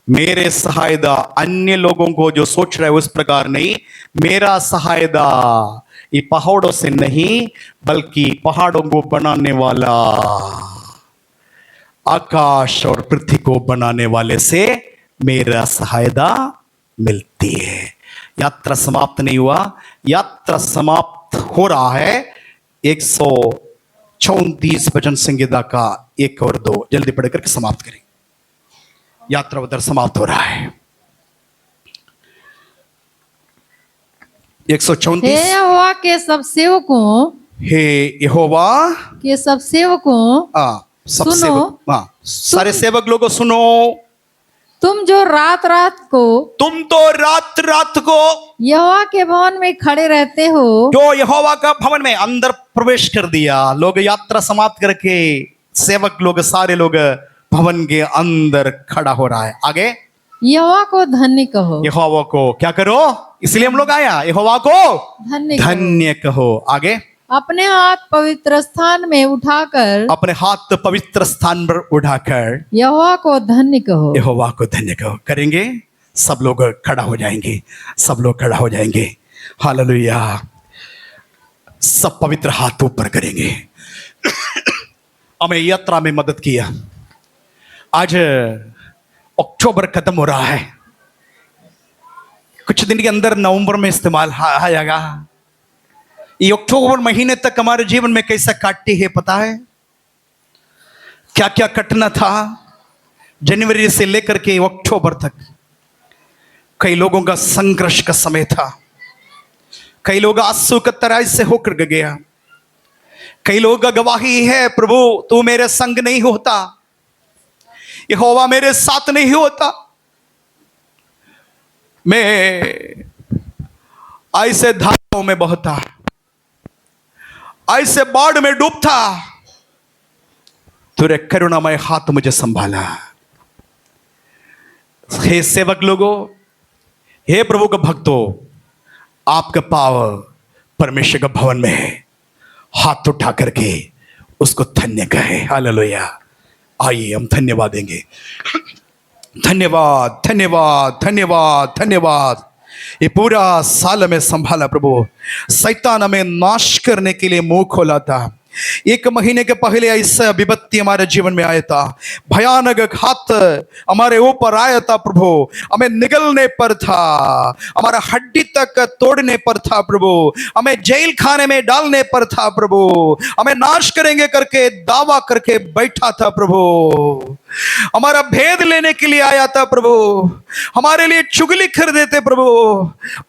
मेरे सहायता अन्य लोगों को जो सोच रहे हैं उस प्रकार नहीं, मेरा सहायता ये पहाड़ों से नहीं, बल्कि पहाड़ों को बनाने वाला, आकाश और पृथ्वी को बनाने वाले से मेरा सहायता मिलती है। यात्रा समाप्त नहीं हुआ, यात्रा समाप्त हो रहा है। 134 वचन संहिता का 1 और 2 जल्दी पढ़ करके समाप्त करें। यात्रा उधर समाप्त हो रहा है। 134। हे यहोवा के सब सेवकों, सारे सेवक लोगों सुनो। तुम तो रात रात को यहोवा के भवन में खड़े रहते हो, जो यहोवा का भवन में अंदर प्रवेश कर दिया। लोग यात्रा समाप्त करके सेवक लोग, सारे लोग भवन के अंदर खड़ा हो रहा है। आगे, यहोवा को धन्य कहो। यहोवा को क्या करो? इसलिए हम लोग आया, यहोवा को धन्य कहो। आगे, अपने हाथ पवित्र स्थान में उठाकर, यहोवा को धन्य कहो। यहोवा को धन्य कहो। करेंगे, सब लोग खड़ा हो जाएंगे, सब लोग खड़ा हो जाएंगे। हालेलुया। सब पवित्र हाथ ऊपर करेंगे। हमें यात्रा में मदद किया। आज अक्टूबर खत्म हो रहा है, कुछ दिन के अंदर नवंबर में इस्तेमाल आ जाएगा। ये अक्टूबर महीने तक हमारे जीवन में कैसा काटती है पता है? क्या क्या कटना था जनवरी से लेकर के अक्टूबर तक। कई लोगों का संघर्ष का समय था, कई लोग आंसू का तराई से होकर गया। कई लोगों का गवाही है, प्रभु तू मेरे संग नहीं होता, यहोवा मेरे साथ नहीं होता, मैं ऐसे धाराओं में बहता, ऐसे बाढ़ में डूबता, तेरे करुणामय हाथ मुझे संभाला। हे सेवक लोगों, हे प्रभु के भक्तों, आपका पाव परमेश्वर के भवन में है। हाथ उठा करके उसको धन्य कहे। हालेलुया। आइए हम धन्यवाद देंगे। धन्यवाद, धन्यवाद, धन्यवाद, धन्यवाद। ये पूरा साल में संभाला प्रभु। शैतान हमें नाश करने के लिए मुंह खोला था। 1 महीने के पहले ऐसा विपत्ति हमारे जीवन में आया था। भयानक घात हमारे ऊपर आया था प्रभु। हमें निगलने पर था, हमारा हड्डी तक तोड़ने पर था प्रभु। हमें जेल खाने में डालने पर था प्रभु। हमें नाश करेंगे करके दावा करके बैठा था प्रभु। हमारा भेद लेने के लिए आया था प्रभु। हमारे लिए चुगली कर देते प्रभु।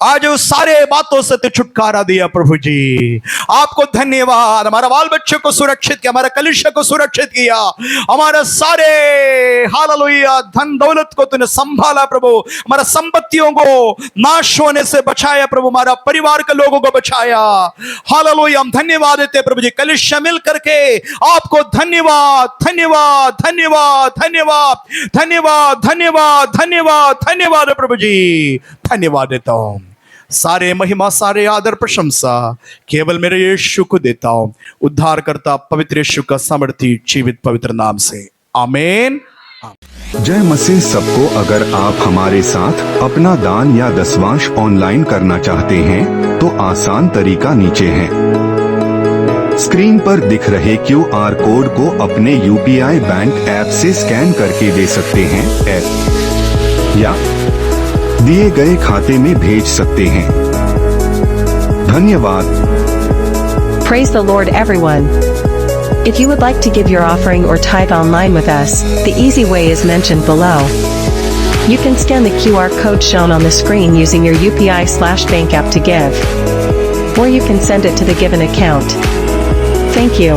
आज उस सारे बातों से तो छुटकारा दिया प्रभु जी। आपको धन्यवाद। हमारा बाल बच्चों को सुरक्षित किया, हमारा कलीसिया को सुरक्षित किया, हमारा सारे हालेलुया धन दौलत को तूने संभाला प्रभु। हमारा संपत्तियों को नाश होने से बचाया प्रभु। हमारा परिवार के लोगों को बचाया। हालेलुया। हम धन्यवाद देते प्रभु जी। कलीसिया मिल करके आपको धन्यवाद, धन्यवाद, धन्यवाद, धन्यवाद, धन्यवाद, धन्यवाद, धन्यवाद, धन्यवाद प्रभु जी। धन्यवाद देता हूं। सारे महिमा, सारे आदर, प्रशंसा केवल मेरे यीशु को देता हूं, उद्धार करता पवित्र यीशु का सामर्थी जीवित पवित्र नाम से। आमीन। जय मसीह सबको। अगर आप हमारे साथ अपना दान या दसवांश ऑनलाइन करना चाहते हैं तो आसान तरीका नीचे है। स्क्रीन पर दिख रहे QR कोड को अपने UPI बैंक ऐप से स्कैन करके दे सकते हैं या दिए गए खाते में भेज सकते हैं। धन्यवाद। Praise the Lord, everyone. If you would like to give your offering or tithe online with us, the easy way is mentioned below. You can scan the QR code shown on the screen using your UPI/bank app to give. Or you can send it to the given account. Thank you.